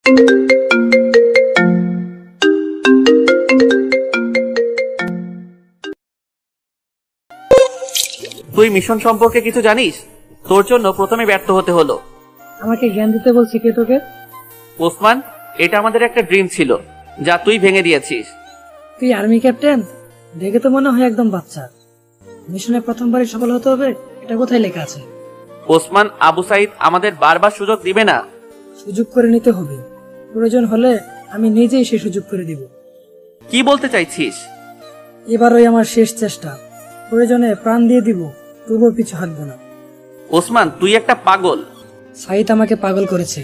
তুই মিশন সম্পর্কে কিছু জানিস? তোর জন্য প্রথমে ব্যর্থ হতে হলো। আমাকে জ্ঞান দিতে বলছি কে তোকে? ওসমান, এটা আমাদের একটা ড্রিম ছিল, যা তুই ভেঙে দিয়েছিস। তুই আর্মি ক্যাপ্টেন? দেখে তো মনে হয় একদম বাচ্চা। মিশনে প্রথমবারই সফল হতে হবে, এটা কোথায় লেখা আছে? ওসমান, আবু সাইদ আমাদের বারবার সুযোগ দিবে না। সুযোগ করে নিতে হবে, প্রয়োজন হলে আমি নিজেই সে সুযোগ করে দিব। কি বলতে চাইছিস? এবারই আমার শেষ চেষ্টা, প্রয়োজনে প্রাণ দিয়ে দিব, তবুও পিছু হাঁটবো না। ওসমান, তুই একটা পাগল। সাইদ আমাকে পাগল করেছে।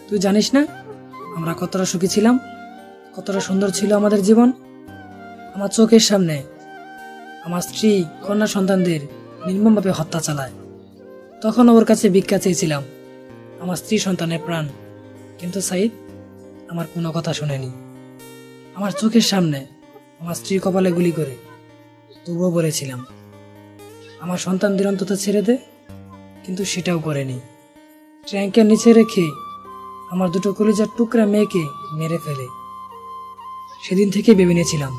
তুই জানিস না আমরা কতটা সুখী ছিলাম, কতটা সুন্দর ছিল আমাদের জীবন। আমার চোখের সামনে আমার স্ত্রী কন্যা সন্তানদের নির্মমভাবে হত্যা চালায়। তখন ওর কাছে ভিক্ষা চেয়েছিলাম আমার স্ত্রী সন্তানের প্রাণ, কিন্তু সাইদ আমার কোনো কথা শোনেনি। আমার চোখের সামনে আমার স্ত্রীর কপালে গুলি করে, তবুও বলেছিলাম আমার সন্তানদের অন্তত ছেড়ে দে, কিন্তু সেটাও করেনি। ট্যাঙ্কের নিচে রেখে আমার দুটো কলিজার টুকরা মেয়েকে মেরে ফেলে। সেদিন থেকে ভেবে নিয়েছিলাম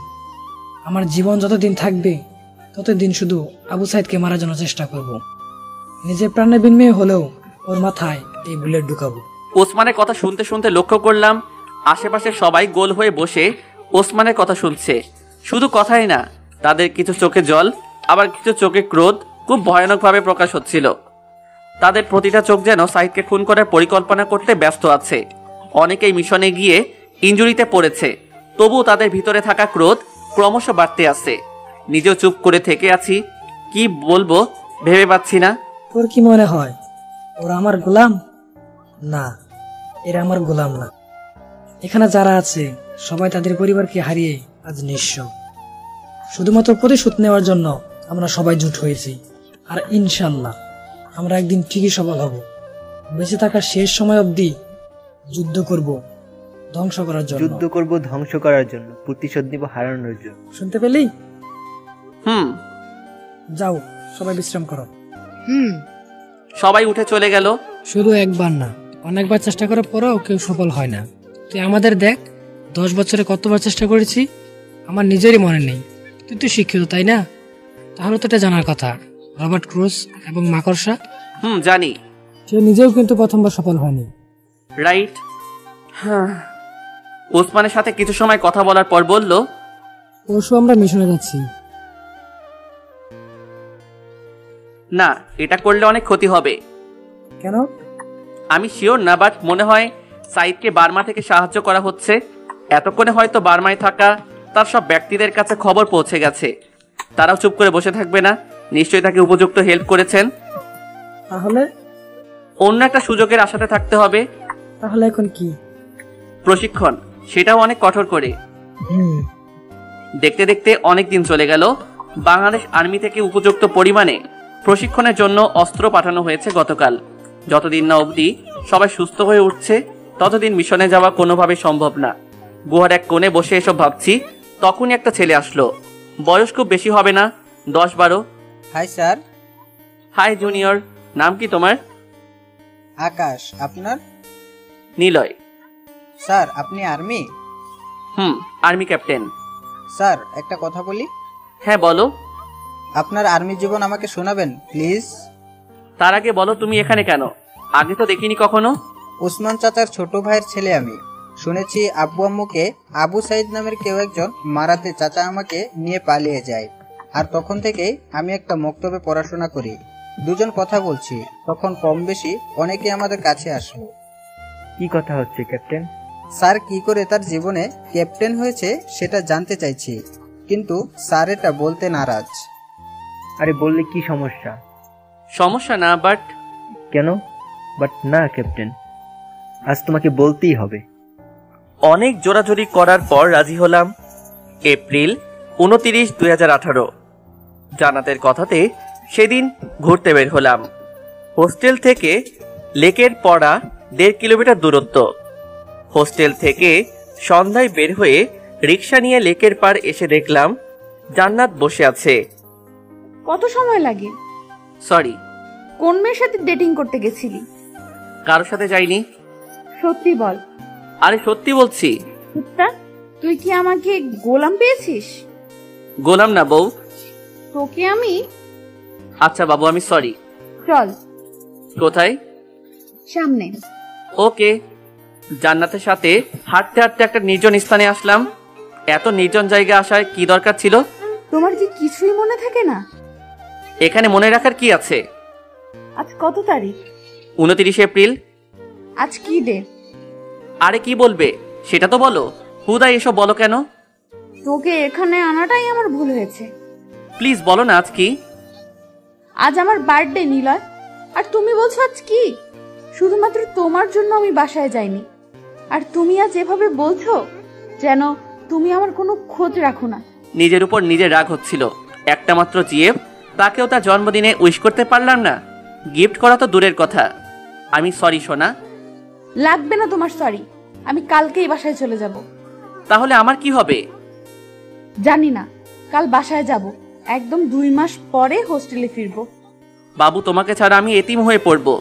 আমার জীবন যতদিন থাকবে ততদিন শুধু আবু সাইদকে মারার জন্য চেষ্টা করব। নিজের প্রাণের বিনিময়ে হলেও ওর মাথায় এই বুলেট ঢুকাবো। ওসমানের কথা শুনতে শুনতে লক্ষ্য করলাম আশেপাশে সবাই গোল হয়ে বসে ওসমানের কথা শুনছে। শুধু কথাই না, তাদের কিছু চোখে জল, আবার কিছু চোখে ক্রোধ খুব ভয়ানকভাবে প্রকাশ হচ্ছিল। তাদের প্রতিটা চোখ যেন সাইদকে খুন করার পরিকল্পনা করতে ব্যস্ত আছে। অনেকেই মিশনে গিয়ে ইনজুরিতে পড়েছে, তবুও তাদের ভিতরে থাকা ক্রোধ ক্রমশ বাড়তে আছে। নিজেও চুপ করে থেকে আছি, কি বলবো ভেবে পাচ্ছি না। তোর কি মনে হয় ওরা আমার গোলাম? না, এরা আমার গোলাম না। এখানে যারা আছে সবাই তাদের পরিবারকে হারিয়ে আজ নিঃস্ব। শুধুমাত্র প্রতিশোধ নেওয়ার জন্য আমরা সবাই জুট হয়েছি, আর ইনশাল্লাহ আমরা একদিন ঠিকই সফল হব। বেঁচে থাকার শেষ সময় অবধি যুদ্ধ করব, ধ্বংস করার জন্য। যুদ্ধ করব ধ্বংস করার জন্য, প্রতিশোধ নিব হারানোর জন্য। শুনতে পেলি? যাও, সবাই বিশ্রাম করো। সবাই উঠে চলে গেল। শুধু একবার না, অনেকবার চেষ্টা করার পরেও কেউ সফল হয় না। তুই আমাদের দেখ, 10 বছরে কতবার চেষ্টা করেছি আমার নিজেরই মনে নেই। তুই তো শিক্ষিত, তাই না? তাহলে তো এটা জানার কথা। রবার্ট ক্রুজ এবং মাকড়সা। জানি। সে নিজেও কিন্তু প্রথমবার সফল হয়নি। রাইট। ওসমানের সাথে কিছু সময় কথা বলার পর বলল, পরশু আমরা মিশনে যাচ্ছি। না, এটা করলে অনেক ক্ষতি হবে। কেন? আমি শিওর না, বাট মনে হয় সাইদকে বার্মা থেকে সাহায্য করা হচ্ছে। এতক্ষণে হয়তো বার্মায় থাকা তার সব ব্যক্তিদের কাছে খবর পৌঁছে গেছে। তারাও চুপ করে বসে থাকবে না, নিশ্চয়ই তাকে উপযুক্ত হেল্প করেছেন। তাহলে অন্য একটা সুযোগের আশাতে থাকতে হবে। তাহলে এখন কি? প্রশিক্ষণ, সেটাও অনেক কঠোর করে। দেখতে দেখতে অনেক দিন চলে গেল। বাংলাদেশ আর্মি থেকে উপযুক্ত পরিমাণে প্রশিক্ষণের জন্য অস্ত্র পাঠানো হয়েছে গতকাল। যতদিন না অবধি সবাই সুস্থ হয়ে উঠছে ততদিন মিশনে যাওয়া কোনোভাবে সম্ভব না। গুহার এক কোণে বসে এসব ভাবছি, তখনই একটা ছেলে আসলো। বয়স খুব বেশি হবে না, 10-12। Hi sir. হাই জুনিয়র, নাম কি তোমার? আকাশ। আপনার? নিলয়। স্যার, আপনি আর্মি? Army captain. স্যার, একটা কথা বলি। হ্যাঁ, বলো। আপনার আর্মি জীবন আমাকে শোনাবেন প্লিজ? তার আগে বলো, তুমি এখানে কেন? আগে তো দেখিনি কখনো। ওসমান চাচার ছোট ভাইয়ের ছেলে আমি। শুনেছি আব্বু আম্মুকে আবু সাইদ নামের কেউ একজন মারাতে চাচা আমাকে নিয়ে পালিয়ে যায়। আর তখন থেকেই আমি একটা মক্তবে পড়াশোনা করি। দুজন কথা বলছি, তখন কম বেশি অনেকে আমাদের কাছে আসলো। কি কথা হচ্ছে ক্যাপ্টেন? স্যার কি করে তার জীবনে ক্যাপ্টেন হয়েছে সেটা জানতে চাইছি, কিন্তু স্যার এটা বলতে নারাজ। আরে বললে কি সমস্যা? সমস্যা না, বাট। কেন বাট না ক্যাপ্টেন? আজ তোমাকে বলতেই হবে। অনেক জোরাজোরি করার পর রাজি হলাম। এপ্রিল 29, 2018। জানাতের কথাতে সেদিন ঘুরতে বের হলাম। হোস্টেল থেকে লেকের পড়া 1.5 কিলোমিটার দূরত্ব। হোস্টেল থেকে সন্ধ্যায় বের হয়ে রিক্সা নিয়ে লেকের পার এসে দেখলাম জান্নাত বসে আছে। কত সময় লাগে? সরি। কোন মেয়ের সাথে ডেটিং করতে গেছিলি? কারোর সাথে যাইনি। সত্যি বল। আরে সত্যি বলছি। কুত্তা, তুই কি আমাকে গোলাম পেয়েছিস? গোলাম না বউ। তোকে আমি। আচ্ছা বাবু, আমি সরি। চল কোথায়? সামনে। ওকে। জান্নাতের সাথে হাঁটতে হাঁটতে একটা নির্জন স্থানে আসলাম। এত নির্জন জায়গায় আসার কি দরকার ছিল? তোমার কি কিছুই মনে থাকে না? এখানে মনে রাখার কি আছে? আজ কত তারিখ? 29 এপ্রিল। আজ কি ডে? আরে কি বলবে সেটা তো বলো। হুদাই এসব বলো কেন? তোকে এখানে আনাটাই আমার ভুল হয়েছে। প্লিজ বলো না আজ কি? আজ আমার বার্থডে নিলয়, আর তুমি বলছো আজ কি? শুধুমাত্র তোমার জন্য আমি বাসায় যাইনি। আর তুমি আজ এভাবে বলছো যেন তুমি আমার কোনো খোঁজ রাখো না। নিজের উপর নিজের রাগ হচ্ছিল। একটা মাত্র জিএফ, তাকেও তার জন্মদিনে উইশ করতে পারলাম না। গিফট করা তো দূরের কথা। আমি সরি সোনা। লাগবে না তোমার সরি, আমি কালকেই বাসায় চলে যাব। তাহলে আমার কি হবে? জানি না, কাল বাসায় যাব। একদম 2 মাস পরে হোস্টেলে ফিরবো। বাবু, তোমাকে ছাড়া আমি এতিম হয়ে পড়বো।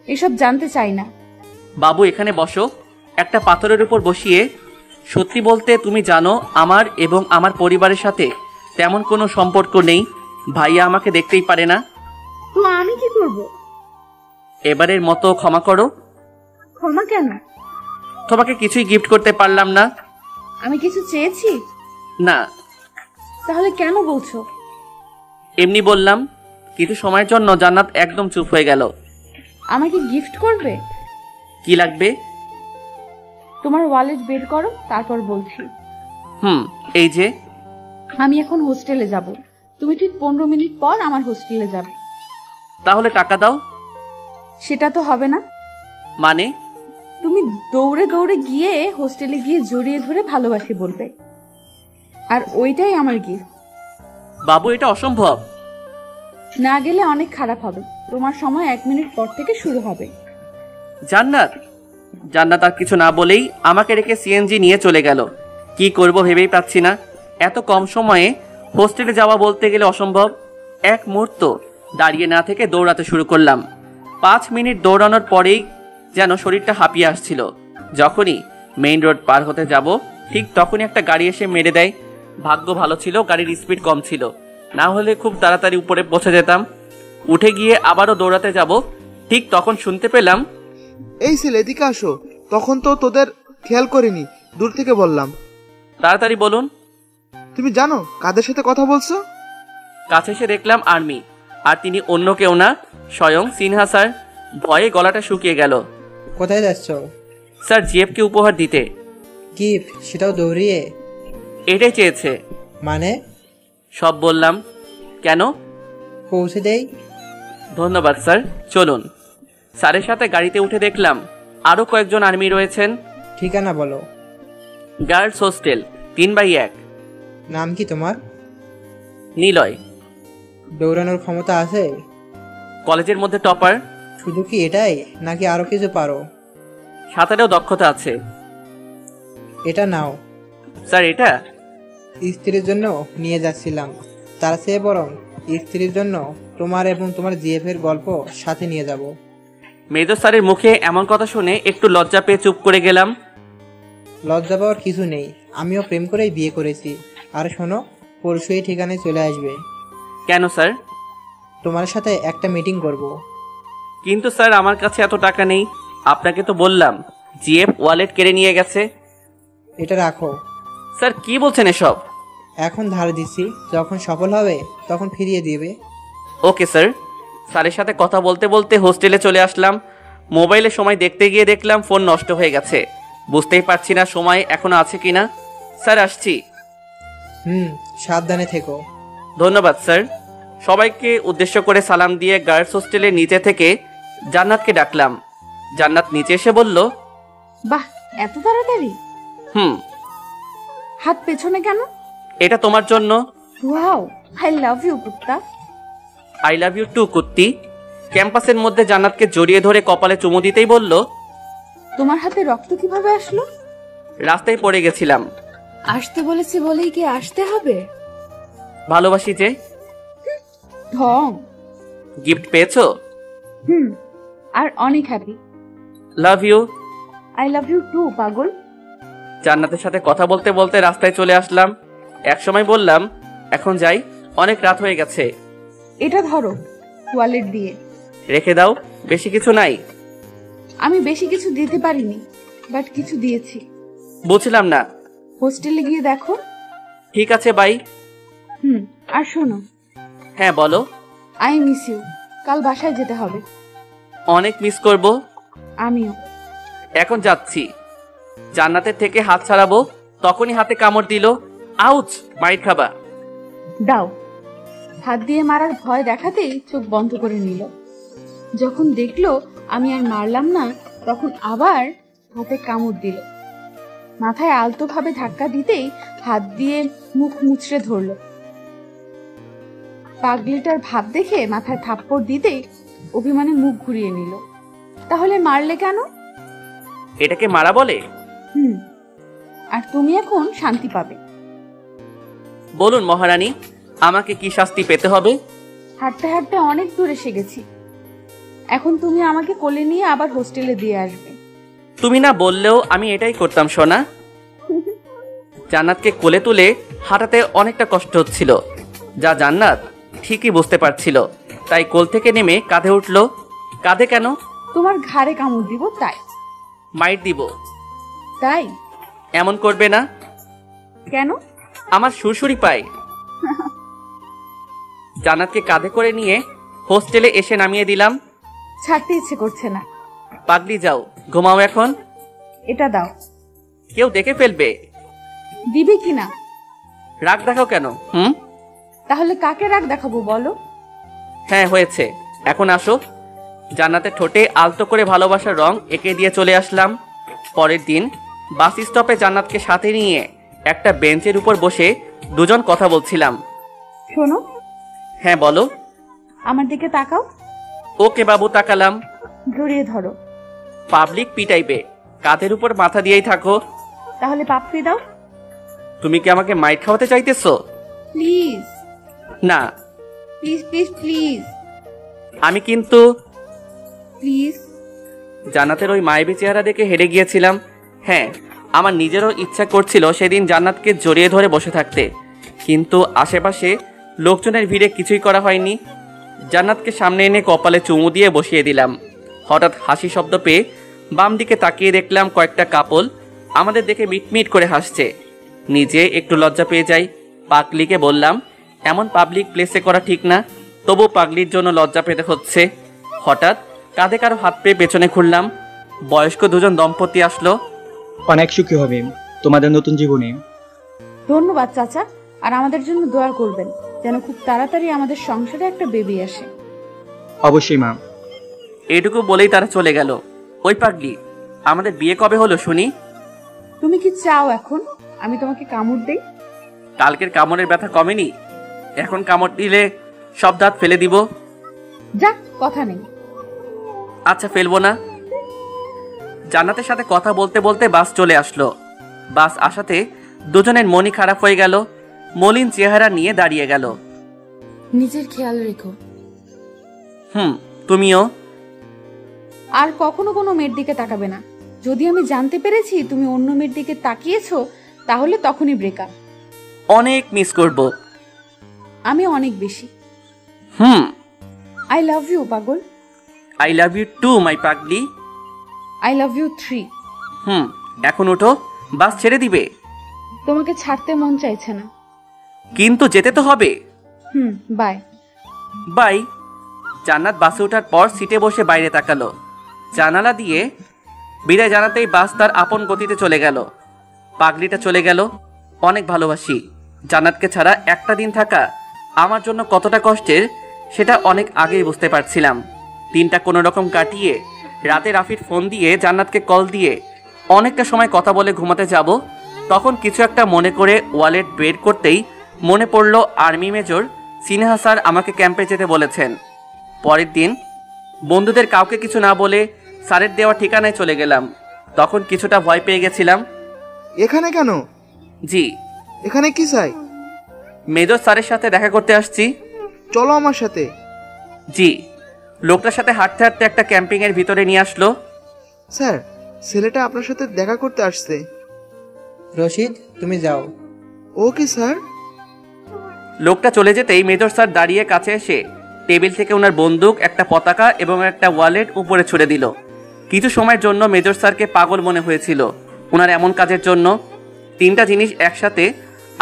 এসব জানতে চাই না। বাবু, এখানে বসো। একটা পাথরের উপর বসিয়ে। সত্যি বলতে তুমি জানো আমার এবং আমার পরিবারের সাথে তেমন কোনো সম্পর্ক নেই। ভাইয়া আমাকে দেখতেই পারে না। তো আমি কি করব? এবারের মতো ক্ষমা করো। ক্ষমা কেন? তোমাকে কিছুই গিফট করতে পারলাম না। আমি কিছু চেয়েছি? না। তাহলে কেন বলছো? এমনি বললাম। কিছু সময়ের জন্য জান্নাত একদম চুপ হয়ে গেল। আমাকে গিফট করবে? কি লাগবে? তোমার ওয়ালেট বের করো, তারপর বলছি। এই যে। আমি এখন হোস্টেলে যাব। তুমি ঠিক 15 মিনিট পর আমার হোস্টেলে যাবে। তাহলে টাকা দাও। সেটা তো হবে না। মানে? তুমি দৌড়ে দৌড়ে গিয়ে হোস্টেলে গিয়ে জড়িয়ে ধরে ভালোবাসি বলবে, আর ওইটাই আমার গিফট। বাবু, এটা অসম্ভব। না গেলে অনেক খারাপ হবে। তোমার সময় 1 মিনিট পর থেকে শুরু হবে। জান্নাত। জান্নাত আর কিছু না বলেই আমাকে রেখে সিএনজি নিয়ে চলে গেল। কি করব ভেবেই পাচ্ছি না। এত কম সময়ে হোস্টেলে যাওয়া বলতে গেলে অসম্ভব। এক মুহূর্ত দাঁড়িয়ে না থেকে দৌড়াতে শুরু করলাম। 5 মিনিট দৌড়ানোর পরেই যেন শরীরটা হাঁপিয়ে আসছিল। যখনই মেইন রোড পার হতে যাব, ঠিক তখনই একটা গাড়ি এসে মেরে দেয়। ভাগ্য ভালো ছিল, গাড়ির স্পিড কম ছিল, না হলে খুব তাড়াতাড়ি উপরে পৌঁছে যেতাম। উঠে গিয়ে আবারও দৌড়াতে যাব, ঠিক তখন শুনতে পেলাম, এই ছেলে এদিকে আসো। তখন তো তোদের খেয়াল করিনি, দূর থেকে বললাম। তাড়াতাড়ি বলুন। তুমি জানো কাদের সাথে কথা বলছো? কাছে এসে দেখলাম আর্মি, আর তিনি অন্য কেউ না, স্বয়ং সিনহা স্যার। ভয়ে গলাটা শুকিয়ে গেল। কোথায় যাচ্ছ? স্যার, জিএফকে উপহার দিতে। গিফট? সেটাও দৌড়িয়ে? এটাই চেয়েছে। মানে? সব বললাম। কেন? পৌঁছে দেই। ধন্যবাদ স্যার, চলুন। স্যারের সাথে গাড়িতে উঠে দেখলাম আরও কয়েকজন আর্মি রয়েছেন। ঠিকানা বলো। Girls hostel 3/1। নাম কি তোমার? নিলয়। দৌড়ানোর ক্ষমতা আছে? কলেজের মধ্যে টপার। শুধু কি এটাই, নাকি আরো কিছু পারো? সাঁতারেও দক্ষতা আছে। এটা নাও। স্যার, এটা? স্ত্রীর জন্য নিয়ে যাচ্ছিলাম, তার চেয়ে বরং স্ত্রীর জন্য তোমার এবং তোমার জিএফ এর গল্প সাথে নিয়ে যাব। মেজর স্যারের মুখে এমন কথা শুনে একটু লজ্জা পেয়ে চুপ করে গেলাম। লজ্জা পাওয়ার কিছু নেই, আমিও প্রেম করেই বিয়ে করেছি। আর শোনো, পরশুই ঠিকানায় চলে আসবে। কেন স্যার? তোমার সাথে একটা মিটিং করব। কিন্তু স্যার, আমার কাছে এত টাকা নেই। আপনাকে তো বললাম জিএফ ওয়ালেট কেড়ে নিয়ে গেছে। এটা রাখো। স্যার, কি বলছেন এসব? এখন ধার দিচ্ছি, যখন সফল হবে তখন ফিরিয়ে দিবে। Okay sir. স্যারের সাথে কথা বলতে বলতে হোস্টেলে চলে আসলাম। মোবাইলে সময় দেখতে গিয়ে দেখলাম ফোন নষ্ট হয়ে গেছে। বুঝতেই পারছি না সময় এখনো আছে কিনা। স্যার, আসছি। সাবধানে থেকো। ধন্যবাদ স্যার। সবাইকে উদ্দেশ্য করে সালাম দিয়ে গার্লস হোস্টেলের নিচে থেকে জান্নাতকে ডাকলাম। জান্নাত নিচে এসে বলল, বাহ, এত তাড়াতাড়ি! হাত পেছনে কেন? এটা তোমার জন্য। ওয়াও, আই লাভ ইউ কুত্তা। আই লাভ ইউ টু কুত্তি। ক্যাম্পাসের মধ্যে জান্নাতকে জড়িয়ে ধরে কপালে চুমু দিতেই বলল, তোমার হাতে রক্ত কিভাবে আসলো? রাস্তায় পড়ে গেছিলাম। আসতে বলেছি বলেই কি আসতে হবে? ভালোবাসি যে। ঢং। গিফট পেয়েছো? আর অনেক happy. Love you. I love you too পাগল। জান্নাতের সাথে কথা বলতে বলতে রাস্তায় চলে আসলাম। একসময় বললাম এখন যাই, অনেক রাত হয়ে গেছে। এটা ধরো, ওয়ালেট দিয়ে। রেখে দাও, বেশি কিছু নাই। আমি বেশি কিছু দিতে পারিনি, বাট কিছু দিয়েছি। বুঝলাম না। হোস্টেলে গিয়ে দেখো। ঠিক আছে, বাই। আর শোনো। হ্যাঁ বলো। I miss you. কাল বাসায় যেতে হবে। অনেক মিস করব। আমিও। এখন যাচ্ছি। জান্নাতের থেকে হাত ছাড়াবো, তখনই হাতে কামড় দিল। আউচ, মাইর খাবা। দাও। হাত দিয়ে মারার ভয় দেখাতেই চোখ বন্ধ করে নিল। যখন দেখলো আমি আর মারলাম না, তখন আবার হাতে কামড় দিল। মাথায় আলতো ভাবে ধাক্কা দিতেই হাত দিয়ে মুখ মুচড়ে ধরল। পাগলিটার ভাব দেখে মাথায় থাপ্পড় দিতেই অভিমানে মুখ ঘুরিয়ে নিল। তাহলে মারলে কেন? এটাকে মারা বলে? আর তুমি এখন শান্তি পাবে। বলুন মহারানী, আমাকে কি শাস্তি পেতে হবে? হাঁটতে হাঁটতে অনেক দূর এসে গেছি। এখন তুমি আমাকে কোলে নিয়ে আবার হোস্টেলে দিয়ে আসবে। তুমি না বললেও আমি এটাই করতাম সোনা। জান্নাতকে কোলে তুলে হাঁটাতে অনেকটা কষ্ট হচ্ছিল, যা জান্নাত ঠিকই বুঝতে পারছিল। তাই কোল থেকে নেমে কাঁধে উঠল। কাঁধে কেন? তোমার ঘাড়ে কামড় দিব তাই। মাইর দিব তাই? এমন করবে না। কেন? আমার সুরসুরি পায়। জান্নাতকে কাঁধে করে নিয়ে হোস্টেলে এসে নামিয়ে দিলাম। ছাড়তে ইচ্ছে করছে না। পাগলি যাও, ঘুমাও এখন। এটা দাও। কেউ দেখে ফেলবে। দিবে কিনা? রাগ দেখাও কেন? তাহলে কাকে রাগ দেখাবো বলো? হ্যাঁ হয়েছে, এখন আসো। জান্নাতের ঠোঁটে আলতো করে ভালোবাসার রং এঁকে দিয়ে চলে আসলাম। পরের দিন বাস স্টপে জান্নাতকে সাথে নিয়ে একটা বেঞ্চের উপর বসে দুজন কথা বলছিলাম। শোনো। হ্যাঁ বলো। আমার দিকে তাকাও। ওকে বাবু, তাকালাম। জড়িয়ে ধরো। পাবলিক পিটাইবে, কাঁধের উপর মাথা দিয়েই থাকো। তাহলে পাপ্পি দাও। তুমি কি আমাকে মাইর খাওয়াতে চাইতেছো? প্লিজ। না। Please please please. আমি কিন্তু প্লিজ। জান্নাতের ওই মায়াবী চেহারা দেখে হেরে গিয়েছিলাম। হ্যাঁ, আমার নিজেরও ইচ্ছা করছিল সেদিন জান্নাতকে জড়িয়ে ধরে বসে থাকতে, কিন্তু আশেপাশে লোকজনের ভিড়ে কিছুই করা হয়নি। জান্নাতকে সামনে এনে কপালে চুমু দিয়ে বসিয়ে দিলাম। হঠাৎ হাসি শব্দ পেয়ে বাম দিকে তাকিয়ে দেখলাম কয়েকটা কাপল আমাদের দেখে মিটমিট করে হাসছে। নিজে একটু লজ্জা পেয়ে যাই। পাগলিকে বললাম এমন পাবলিক প্লেসে করা ঠিক না, তবু পাগলির জন্য লজ্জা পেতে হচ্ছে। হঠাৎ কাঁধে কারো হাত পেয়ে পেছনে খুললাম। বয়স্ক দুজন দম্পতি আসলো। অনেক সুখী হবে তোমাদের নতুন জীবনে। ধন্যবাদ চাচা, আর আমাদের জন্য দোয়া করবেন যেন খুব তাড়াতাড়ি আমাদের সংসারে একটা বেবি আসে। অবশ্যই মা। এইটুকু বলেই তারা চলে গেল। ওই পাগলি, আমাদের বিয়ে কবে হলো শুনি? তুমি কি চাও এখন আমি তোমাকে কামড় দেই? কালকের কামড়ের ব্যথা কমেনি, এখন কামড় দিলে সব দাঁত ফেলে দিব। যাক, কথা নেই। আচ্ছা, ফেলবো না। জান্নাতের সাথে কথা বলতে বলতে বাস চলে আসলো। বাস আসাতে দুজনের মনই খারাপ হয়ে গেল। মলিন চেহারা নিয়ে দাঁড়িয়ে গেল। নিজের খেয়াল রেখো। তুমিও। আর কখনো কোনো মেয়ের দিকে তাকাবে না। যদি আমি জানতে পেরেছি তুমি অন্য মেয়ের দিকে তাকিয়েছো, তাহলে তখনই ব্রেকআপ। অনেক মিস করব। আমি অনেক বেশি। আই লাভ ইউ পাগল। I love you too my পাগলি। I love you 3। এখন ওঠো, বাস ছেড়ে দিবে। তোমাকে ছাড়তে মন চাইছে না। কিন্তু যেতে তো হবে। বাই। বাই। জান্নাত বাসে ওঠার পর সিটে বসে বাইরে তাকালো। জানালা দিয়ে বিদায় জানাতেই বাস তার আপন গতিতে চলে গেল। পাগলিটা চলে গেল। অনেক ভালোবাসি। জান্নাতকে ছাড়া একটা দিন থাকা আমার জন্য কতটা কষ্টের সেটা অনেক আগেই বুঝতে পারছিলাম। দিনটা কোনো রকম কাটিয়ে রাতে রাফির ফোন দিয়ে জান্নাতকে কল দিয়ে অনেকটা সময় কথা বলে ঘুমাতে যাব, তখন কিছু একটা মনে করে ওয়ালেট বের করতেই মনে পড়ল আর্মি মেজর সিনহা স্যার আমাকে ক্যাম্পে যেতে বলেছেন। পরের দিন বন্ধুদের কাউকে কিছু না বলে স্যারের দেওয়া ঠিকানায় চলে গেলাম। তখন কিছুটা ভয় পেয়ে গেছিলাম। এখানে কেন? জি। এখানে কি চাই? মেজর স্যারের সাথে দেখা করতে আসছি। চলো আমার সাথে। জি। লোকটার সাথে হাঁটতে হাঁটতে একটা ক্যাম্পিং এর ভিতরে নিয়ে আসলো। স্যার, ছেলেটা আপনার সাথে দেখা করতে আসছে। রশিদ, তুমি যাও। Okay sir. লোকটা চলে যেতেই মেজর স্যার দাঁড়িয়ে কাছে এসে টেবিল থেকে ওনার বন্দুক, একটা পতাকা এবং একটা ওয়ালেট উপরে ছুড়ে দিল। কিছু সময়ের জন্য মেজর স্যারকে পাগল মনে হয়েছিল ওনার এমন কাজের জন্য। তিনটা জিনিস একসাথে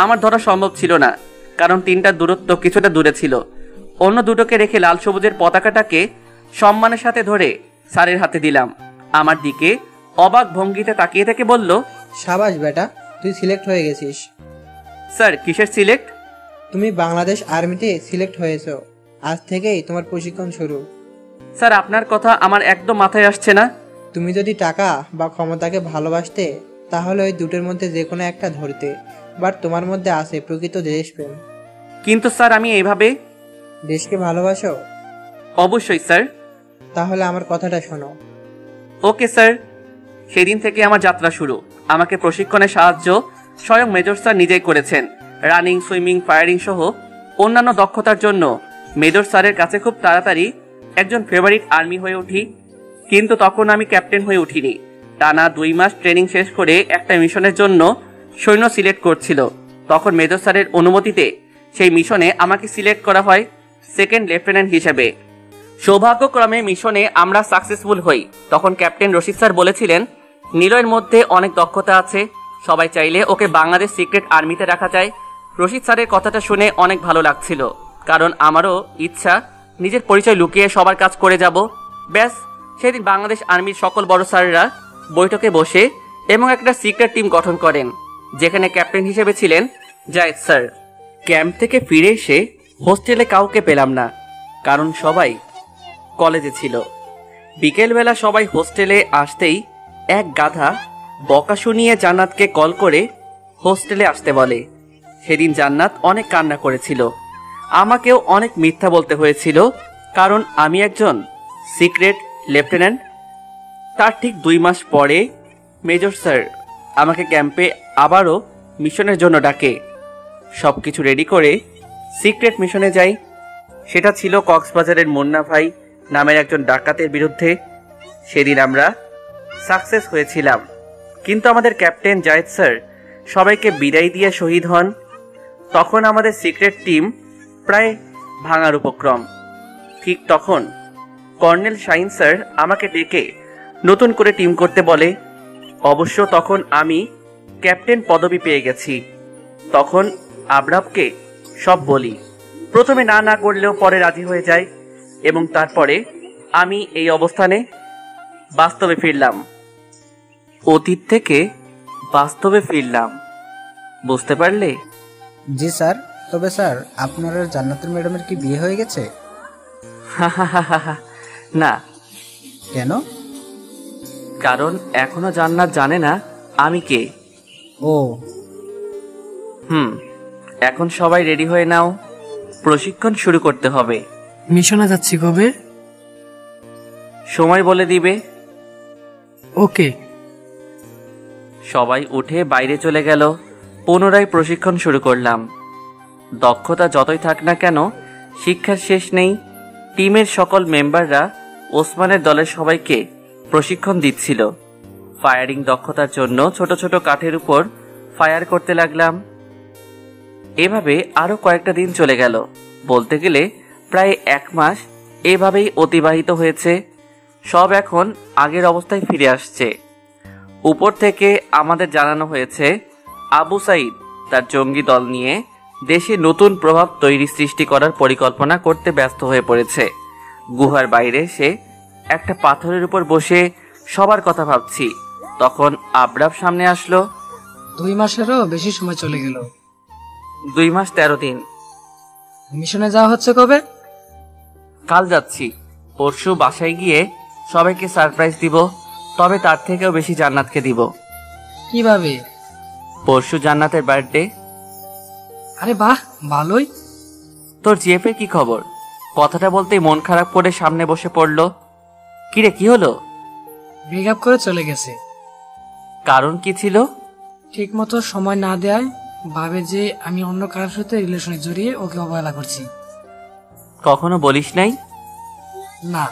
আমার ধরা সম্ভব ছিল না, কারণ তিনটার দূরত্ব কিছুটা দূরে ছিল। অন্য দুটোকে রেখে লাল সবুজের পতাকাটাকে সম্মানের সাথে ধরে স্যারের হাতে দিলাম। আমার দিকে অবাক ভঙ্গিতে তাকিয়ে থেকে বলল, সাবাস বেটা, তুই সিলেক্ট হয়ে গেছিস। স্যার কিসের সিলেক্ট? তুমি বাংলাদেশ আর্মিতে সিলেক্ট হয়েছো। আজ থেকেই তোমার প্রশিক্ষণ শুরু। স্যার আপনার কথা আমার একদম মাথায় আসছে না। তুমি যদি টাকা বা ক্ষমতাকে ভালোবাসতে তাহলে ওই দুটোর মধ্যে যে কোনো একটা ধরতে, বাট তোমার মধ্যে আছে প্রকৃত দেশপ্রেম। কিন্তু স্যার আমি এইভাবে। দেশকে ভালোবাসো? অবশ্যই স্যার। তাহলে আমার কথাটা শোনো। Okay sir. সেদিন থেকে আমার যাত্রা শুরু। আমাকে প্রশিক্ষণে সাহায্য স্বয়ং মেজর স্যার নিজেই করেছেন। রানিং, সুইমিং, ফায়ারিং সহ অন্যান্য দক্ষতার জন্য মেজর স্যারের কাছে খুব তাড়াতাড়ি একজন ফেভারিট আর্মি হয়ে উঠি। কিন্তু তখন আমি ক্যাপ্টেন হয়ে উঠিনি। টানা 2 মাস ট্রেনিং শেষ করে একটা মিশনের জন্য সৈন্য সিলেক্ট করছিল। তখন মেজর স্যারের অনুমতিতে সেই মিশনে আমাকে সিলেক্ট করা হয় সেকেন্ড লেফটেন্যান্ট হিসেবে। সৌভাগ্যক্রমে মিশনে আমরা সাকসেসফুল হই। তখন ক্যাপ্টেন রশিদ স্যার বলেছিলেন, নিলয়ের মধ্যে অনেক দক্ষতা আছে, সবাই চাইলে ওকে বাংলাদেশ সিক্রেট আর্মিতে রাখা যায়। রশিদ স্যারের কথাটা শুনে অনেক ভালো লাগছিল, কারণ আমারও ইচ্ছা নিজের পরিচয় লুকিয়ে সবার কাজ করে যাব। ব্যাস, সেদিন বাংলাদেশ আর্মির সকল বড় স্যাররা বৈঠকে বসে এবং একটা সিক্রেট টিম গঠন করেন, যেখানে ক্যাপ্টেন হিসেবে ছিলেন জায়েদ স্যার। ক্যাম্প থেকে ফিরে এসে হোস্টেলে কাউকে পেলাম না, কারণ সবাই কলেজে ছিল। বিকেলবেলা সবাই হোস্টেলে আসতেই এক গাধা বকা শুনিয়ে জান্নাতকে কল করে হোস্টেলে আসতে বলে। সেদিন জান্নাত অনেক কান্না করেছিল। আমাকেও অনেক মিথ্যা বলতে হয়েছিল, কারণ আমি একজন সিক্রেট লেফটেন্যান্ট। তার ঠিক 2 মাস পরে মেজর স্যার আমাকে ক্যাম্পে আবারও মিশনের জন্য ডাকে। সব কিছু রেডি করে সিক্রেট মিশনে যাই। সেটা ছিল কক্সবাজারের মুন্না ভাই নামের একজন ডাকাতের বিরুদ্ধে। সেদিন আমরা সাকসেস হয়েছিলাম, কিন্তু আমাদের ক্যাপ্টেন জায়েদ স্যার সবাইকে বিদায় দিয়ে শহীদ হন। তখন আমাদের সিক্রেট টিম প্রায় ভাঙার উপক্রম। ঠিক তখন কর্নেল শাহিন স্যার আমাকে ডেকে নতুন করে টিম করতে বলে। অবশ্য তখন আমি ক্যাপ্টেন পদবি পেয়ে গেছি। তখন আবরাবকে সব বলি। প্রথমে না করলেও পরে রাজি হয়ে যায়, এবং তারপরে আমি এই অবস্থানে বাস্তবে ফিরলাম। অতীত থেকে বাস্তবে ফিরলাম, বুঝতে পারলে? জি স্যার। তবে স্যার, আপনার আর জান্নাতুল ম্যাডামের কি বিয়ে হয়ে গেছে? না। কেন? কারণ এখনো জান্নাত জানে না আমি কে। ও। এখন সবাই রেডি হয়ে নাও, প্রশিক্ষণ শুরু করতে হবে। মিশনে যাচ্ছি কবে? সময় বলে দিবে। ওকে। সবাই উঠে বাইরে চলে গেল। পুনরায় প্রশিক্ষণ শুরু করলাম। দক্ষতা যতই থাক না কেন, শিক্ষার শেষ নেই। টিমের সকল মেম্বাররা ওসমানের দলের সবাইকে প্রশিক্ষণ দিচ্ছিল। ফায়ারিং দক্ষতার জন্য ছোট ছোট কাঠের উপর ফায়ার করতে লাগলাম। এভাবে আরো কয়েকটা দিন চলে গেল। বলতে গেলে প্রায় 1 মাস এভাবেই অতিবাহিত হয়েছে। সব এখন আগের অবস্থায় ফিরে আসছে। উপর থেকে আমাদের জানানো হয়েছে আবু সাইদ তার জঙ্গি দল নিয়ে দেশে নতুন প্রভাব সৃষ্টি করার পরিকল্পনা করতে ব্যস্ত হয়ে পড়েছে। গুহার বাইরে সে একটা পাথরের উপর বসে সবার কথা ভাবছি। তখন আবরাব সামনে আসলো। 2 মাসেরও বেশি সময় চলে গেল। 2 মাস 13 দিন। মিশনে যাওয়া হচ্ছে কবে? কাল যাচ্ছি। পরশু বাসায় গিয়ে সবাইকে সারপ্রাইজ দিব, তবে তার থেকেও বেশি জান্নাতকে দিব। কিভাবে? পরশু জান্নাতের বার্থডে। আরে বাহ, ভালোই। তোর জিএফের কি খবর? কথাটা বলতেই মন খারাপ করে সামনে বসে পড়ল। কিরে, কি হলো? ব্রেকআপ করে চলে গেছে। কারণ কি ছিল? ঠিক মতো সময় না দেয়, ভাবে যে আমি অন্য কারোর সাথে রিলেশনে জড়িয়ে ওকে অবহেলা করছি। কখনো বলিস নাই? না।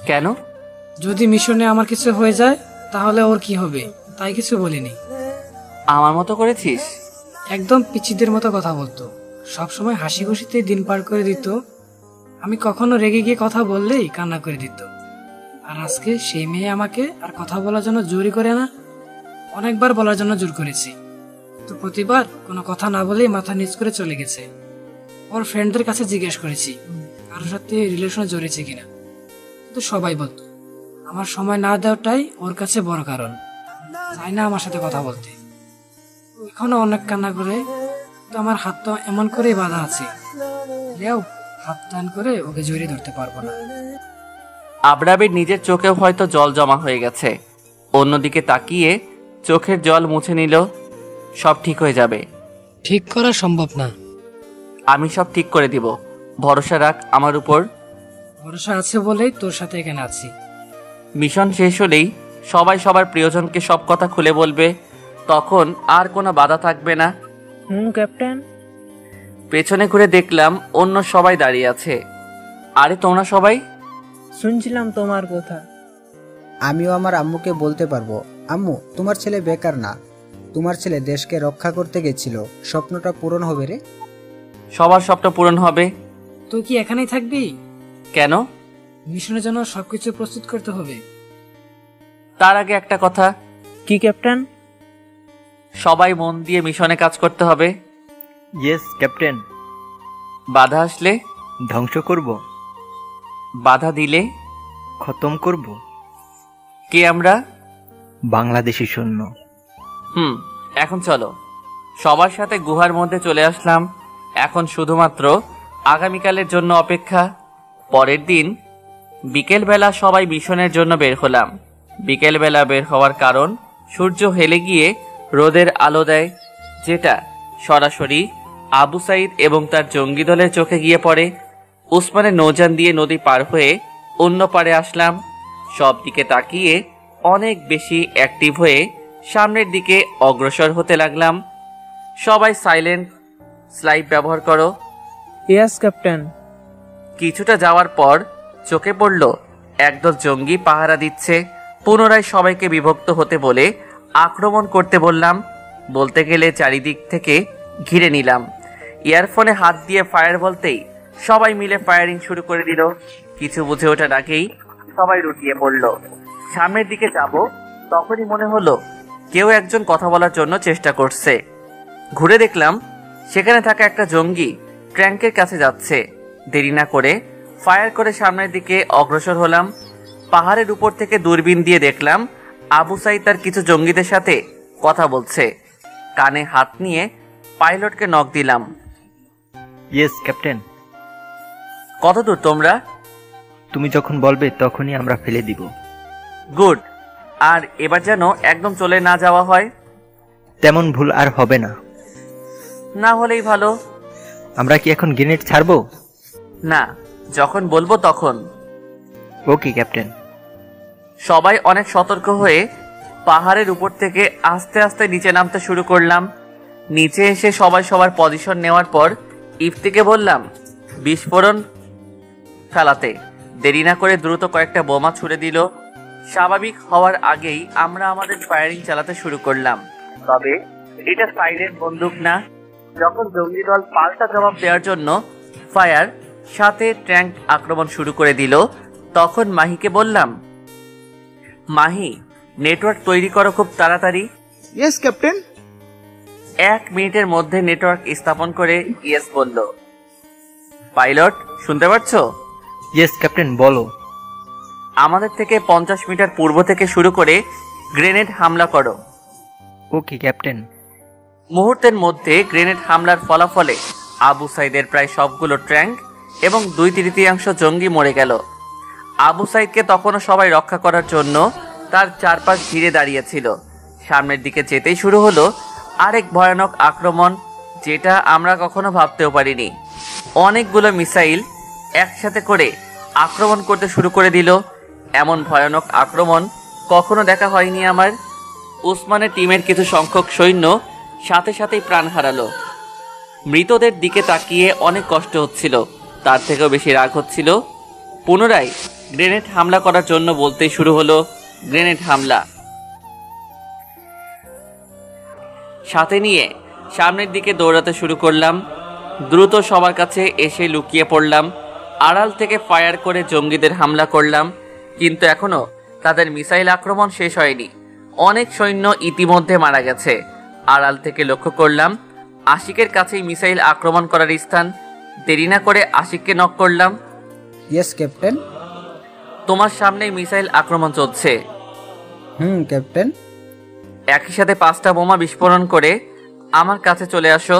কেন? যদি মিশনে আমার কিছু হয়ে যায় তাহলে ওর কি হবে তাই কিছু বলিনি। আমার মতো করেছিস? একদম পিচ্চিদের মতো কথা বলতো, সবসময় হাসি খুশিতে দিন পার করে দিত। আমি কখনো রেগে গিয়ে কথা বললেই কান্না করে দিত। আর আজকে সেই মেয়ে আমাকে আর কথা বলার জন্য জোরই করে না, অনেকবার বলার জন্য জোর করেছি, তো প্রতিবার কোনো কথা না বলেই মাথা নিচ করে চলে গেছে। ওর ফ্রেন্ডদের কাছে জিজ্ঞেস করেছি কারোর সাথে রিলেশনে জড়িয়েছে কিনা, কিন্তু সবাই বলতো আমার সময় না দেওয়াটাই ওর কাছে বড় কারণ, চাই না আমার সাথে কথা বলতে। এখনো অনেক কান্না করে, তো আমার হাত তো এমন করেই বাঁধা আছে, হাত টান করে ওকে জড়িয়ে ধরতে পারবো না। আবরাবের নিজের চোখেও হয়তো জল জমা হয়ে গেছে। অন্যদিকে তাকিয়ে চোখের জল মুছে নিল। সব ঠিক হয়ে যাবে। ঠিক করা সম্ভব না। আমি সব ঠিক করে দিব, ভরসা রাখ আমার উপর। ভরসা আছে বলেই তোর সাথে এখানে আছি। মিশন শেষ হলেই সবাই সবার প্রিয়জনকে সব কথা খুলে বলবে, তখন আর কোনো বাধা থাকবে না। ক্যাপ্টেন। পেছনে ঘুরে দেখলাম অন্য সবাই দাঁড়িয়ে আছে। আরে তোমরা সবাই? শুনছিলাম তোমার কথা। আমিও আমার আম্মুকে বলতে পারবো, আম্মু তোমার ছেলে বেকার না, তোমার ছেলে দেশকে রক্ষা করতে গেছিল, স্বপ্নটা পূরণ হবে রে। সবার স্বপ্ন পূরণ হবে। তুই কি এখানেই থাকবি? কেন? মিশনের জন্য সবকিছু প্রস্তুত করতে হবে। তার আগে একটা কথা। কি ক্যাপ্টেন? সবাই মন দিয়ে মিশনে কাজ করতে হবে। Yes captain. বাধা আসলে ধ্বংস করব, বাধা দিলে খতম করব। কে আমরা? বাংলাদেশি সৈন্য। এখন চলো। সবার সাথে গুহার মধ্যে চলে আসলাম। এখন শুধুমাত্র আগামীকালের জন্য অপেক্ষা। পরের দিন বিকেলবেলা সবাই মিশনের জন্য বের হলাম। বিকেলবেলা বের হওয়ার কারণ, সূর্য হেলে গিয়ে রোদের আলো দেয়, যেটা সরাসরি আবু সাইদ এবং তার জঙ্গি দলের চোখে গিয়ে পড়ে। উসমানের নৌযান দিয়ে নদী পার হয়ে অন্য পারে আসলাম। সব দিকে তাকিয়ে অনেক বেশি অ্যাক্টিভ হয়ে সামনের দিকে অগ্রসর হতে লাগলাম। সবাই সাইলেন্ট স্লাইড ব্যবহার করো। Yes captain. কিছুটা যাওয়ার পর চোখে পড়ল একদল জঙ্গি পাহারা দিচ্ছে। পুনরায় সবাইকে বিভক্ত হতে বলে আক্রমণ করতে বললাম। বলতে গেলে চারিদিক থেকে ঘিরে নিলাম। ইয়ারফোনে হাত দিয়ে ফায়ার বলতেই সবাই মিলে ফায়ারিং শুরু করে দিল। কিছু বুঝে ওঠার আগেই সবাই লুটিয়ে পড়ল। সামনের দিকে যাব, তখনই মনে হলো কেউ একজন কথা বলার জন্য চেষ্টা করছে। ঘুরে দেখলাম সেখানে থাকা একটা জঙ্গি ট্যাঙ্কের কাছে যাচ্ছে। দেরি না করে ফায়ার করে সামনের দিকে অগ্রসর হলাম। পাহাড়ের উপর থেকে দূরবীন দিয়ে দেখলাম আবু সাইদ তার কিছু জঙ্গিদের সাথে কথা বলছে। কানে হাত নিয়ে পাইলটকে নক দিলাম। Yes captain. কত দূর তোমরা? তুমি যখন বলবে তখনই আমরা ফেলে দিব। গুড। আর এবার যেন একদম চলে না যাওয়া হয়। তেমন ভুল আর হবে না। না হলেই ভালো। আমরা কি এখন গ্রেনেড ছাড়বো? না, যখন বলবো তখন। ওকে ক্যাপ্টেন। সবাই অনেক সতর্ক হয়ে পাহাড়ের উপর থেকে আস্তে আস্তে নিচে নামতে শুরু করলাম। নিচে এসে সবাই সবার পজিশন নেওয়ার পর ইফতিকে বললাম বিস্ফোরণ ফেলাতে। দেরি না করে দ্রুত কয়েকটা বোমা ছুড়ে দিল। স্বাভাবিক হওয়ার আগেই আমরা আমাদের ফায়ারিং চালাতে শুরু করলাম। তবে এটা সাইলেন্ট বন্দুক না। যখন জঙ্গি দল পাল্টা জবাব দেওয়ার জন্য ফায়ার সাথে ট্যাঙ্ক আক্রমণ শুরু করে দিল, তখন মাহিকে বললাম, মাহি নেটওয়ার্ক তৈরি করো খুব তাড়াতাড়ি। Yes captain. 1 মিনিটের মধ্যে নেটওয়ার্ক স্থাপন করে ইয়েস বলল। পাইলট শুনতে পাচ্ছ? ইয়েস ক্যাপ্টেন বলো। আমাদের থেকে 50 মিটার পূর্ব থেকে শুরু করে গ্রেনেড হামলা করো। ওকে ক্যাপ্টেন। মুহূর্তের মধ্যে গ্রেনেড হামলার ফলাফলে আবু সাইদের প্রায় সবগুলো ট্যাঙ্ক এবং 2/3 জঙ্গি মরে গেল। আবু সাইদকে তখনও সবাই রক্ষা করার জন্য তার চারপাশ ঘিরে দাঁড়িয়েছিল। সামনের দিকে যেতেই শুরু হলো আরেক ভয়ানক আক্রমণ, যেটা আমরা কখনো ভাবতেও পারিনি। অনেকগুলো মিসাইল একসাথে করে আক্রমণ করতে শুরু করে দিল। এমন ভয়ানক আক্রমণ কখনো দেখা হয়নি আমার। উসমানের টিমের কিছু সংখ্যক সৈন্য সাথে সাথেই প্রাণ হারালো। মৃতদের দিকে তাকিয়ে অনেক কষ্ট হচ্ছিল, তার থেকেও বেশি রাগ হচ্ছিল। পুনরায় গ্রেনেড হামলা করার জন্য বলতেই শুরু হলো গ্রেনেড হামলা। সাথে নিয়ে সামনের দিকে দৌড়াতে শুরু করলাম। দ্রুত সবার কাছে এসে লুকিয়ে পড়লাম। আড়াল থেকে ফায়ার করে জঙ্গিদের হামলা করলাম, কিন্তু এখনো তাদের মিসাইল আক্রমণ শেষ হয়নি। অনেক সৈন্য ইতিমধ্যে মারা গেছে। আড়াল থেকে লক্ষ্য করলাম আশিকের কাছেই মিসাইল আক্রমণ করার স্থান। দেরি না করে আশিককে নক করলাম। Yes captain. তোমার সামনেই মিসাইল আক্রমণ চলছে। ক্যাপ্টেন। একই সাথে 5টা বোমা বিস্ফোরণ করে আমার কাছে চলে আসো।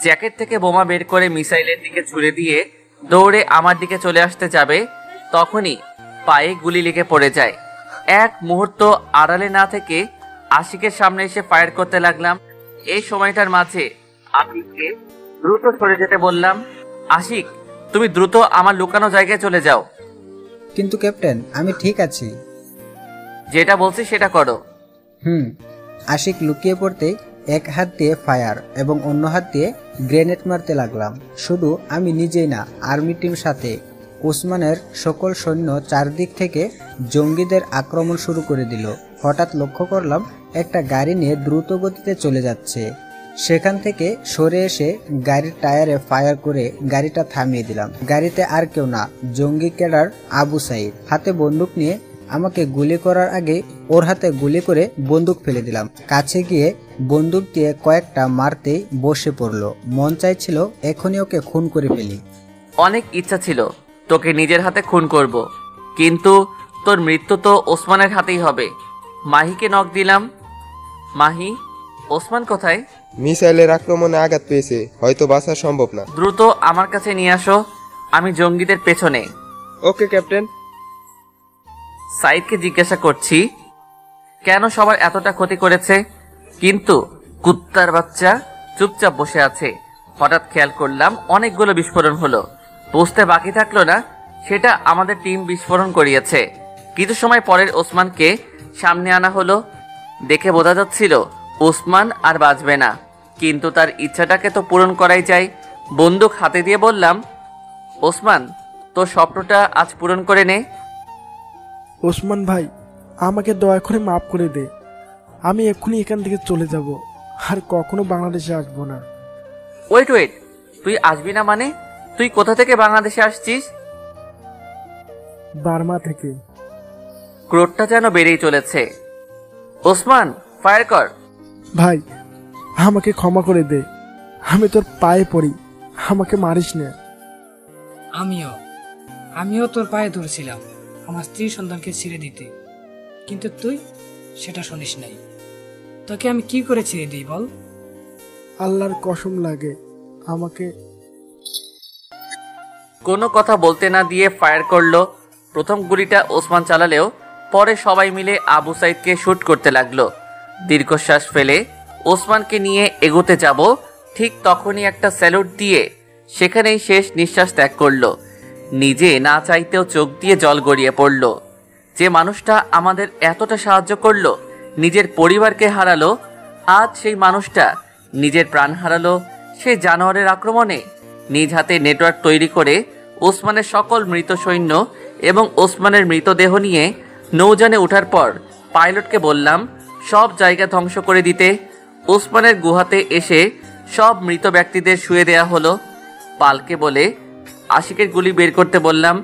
জ্যাকেট থেকে বোমা বের করে মিসাইলের দিকে ছুড়ে দিয়ে দৌড়ে আমার দিকে চলে আসতে যাবে, তখনই পায়ে গুলি লেগে পড়ে যায়। এক মুহূর্ত আড়ালে না থেকে আশিকের সামনে এসে ফায়ার করতে লাগলাম। এই সময়টার মাঝে আশিককে দ্রুত সরে যেতে বললাম। আশিক, তুমি দ্রুত আমার লুকানো জায়গায় চলে যাও। কিন্তু ক্যাপ্টেন, আমি ঠিক আছি। যেটা বলছি সেটা করো। আশিক লুকিয়ে পড়তে এক হাত দিয়ে ফায়ার এবং অন্য হাত দিয়ে গ্রেনেড মারতে লাগলাম। শুধু আমি নিজেই না, আর্মি টিম সাথে ওসমানের সকল সৈন্য চারদিক থেকে জঙ্গিদের আক্রমণ শুরু করে দিল। হঠাৎ লক্ষ্য করলাম একটা গাড়ি নিয়ে দ্রুত গতিতে চলে যাচ্ছে। সেখান থেকে সরে এসে গাড়ির টায়ারে ফায়ার করে গাড়িটা থামিয়ে দিলাম। গাড়িতে আর কেউ না, জঙ্গি ক্যাডার আবু সাইদ। হাতে বন্দুক নিয়ে আমাকে গুলি করার আগে ওর হাতে গুলি করে বন্দুক ফেলে দিলাম। কাছে গিয়ে বন্দুক দিয়ে কয়েকটা মারতেই বসে পড়লো। মন চাইছিল এখনই ওকে খুন করে ফেলি। অনেক ইচ্ছা ছিল তোকে নিজের হাতে খুন করব, কিন্তু তোর মৃত্যু তো ওসমানের হাতেই হবে। মাহিকে নক দিলাম। মাহি, ওসমান কোথায়? মিসাইলের আক্রমণে আঘাত পেয়েছে, হয়তো বাঁচা সম্ভব না। দ্রুত আমার কাছে নিয়ে আসো, আমি জঙ্গিদের পেছনে। ওকে ক্যাপ্টেন। সাইদকে জিজ্ঞাসা করছি কেন সবার এতটা ক্ষতি করেছে, কিন্তু কুত্তার বাচ্চা চুপচাপ বসে আছে। হঠাৎ খেয়াল করলাম অনেকগুলো বিস্ফোরণ হলো। বুঝতে বাকি থাকলো না সেটা আমাদের টিম বিস্ফোরণ করিয়েছে। কিছু সময় পরের ওসমানকে সামনে আনা হলো। দেখে বোঝা যাচ্ছিল ওসমান আর বাঁচবে না, কিন্তু তার ইচ্ছাটাকে তো পূরণ করাই যায়। বন্দুক হাতে দিয়ে বললাম, ওসমান, তোর স্বপ্নটা আজ পূরণ করে নে। ওসমান ভাই, আমাকে দয়া করে মাফ করে দে। আমি এক্ষুনি এখান থেকে চলে যাব, আর কখনো বাংলাদেশে আসবো না। ওয়েট, তুই আসবি না মানে? তুই কোথা থেকে বাংলাদেশে আসছিস? বার্মা থেকে। ক্রোধটা যেন বেড়েই চলেছে। ওসমান, ফায়ার কর। ভাই, আমাকে ক্ষমা করে দে, আমি তোর পায়ে পড়ি, আমাকে মারিস না। আমিও তোর পায়ে ধরেছিলাম আমার স্ত্রী সন্তানকে ছেড়ে দিতে, কিন্তু তুই সেটা শুনিস নাই। তোকে আমি কি করে ছেড়ে দিই বল? আল্লাহর কসম লাগে, আমাকে। কোনো কথা বলতে না দিয়ে ফায়ার করলো। প্রথম গুলিটা ওসমান চালালেও পরে সবাই মিলে আবু সাইদকে শুট করতে লাগলো। দীর্ঘশ্বাস ফেলে ওসমানকে নিয়ে এগোতে যাব, ঠিক তখনই একটা স্যালুট দিয়ে সেখানেই শেষ নিঃশ্বাস ত্যাগ করলো। নিজে না চাইতেও চোখ দিয়ে জল গড়িয়ে পড়ল। যে মানুষটা আমাদের এতটা সাহায্য করলো, নিজের পরিবারকে হারালো, আজ সেই মানুষটা নিজের প্রাণ হারালো সেই জানোয়ারের আক্রমণে। নিজ হাতে নেটওয়ার্ক তৈরি করে ওসমানের সকল মৃত সৈন্য এবং ওসমানের মৃতদেহ নিয়ে নৌযানে ওঠার পর পাইলটকে বললাম সব জায়গা ধ্বংস করে দিতে। ওসমানের গুহাতে এসে সব মৃত ব্যক্তিদের শুয়ে দেয়া হলো। পালকে বলে আশিকের গুলি বের করতে বললাম।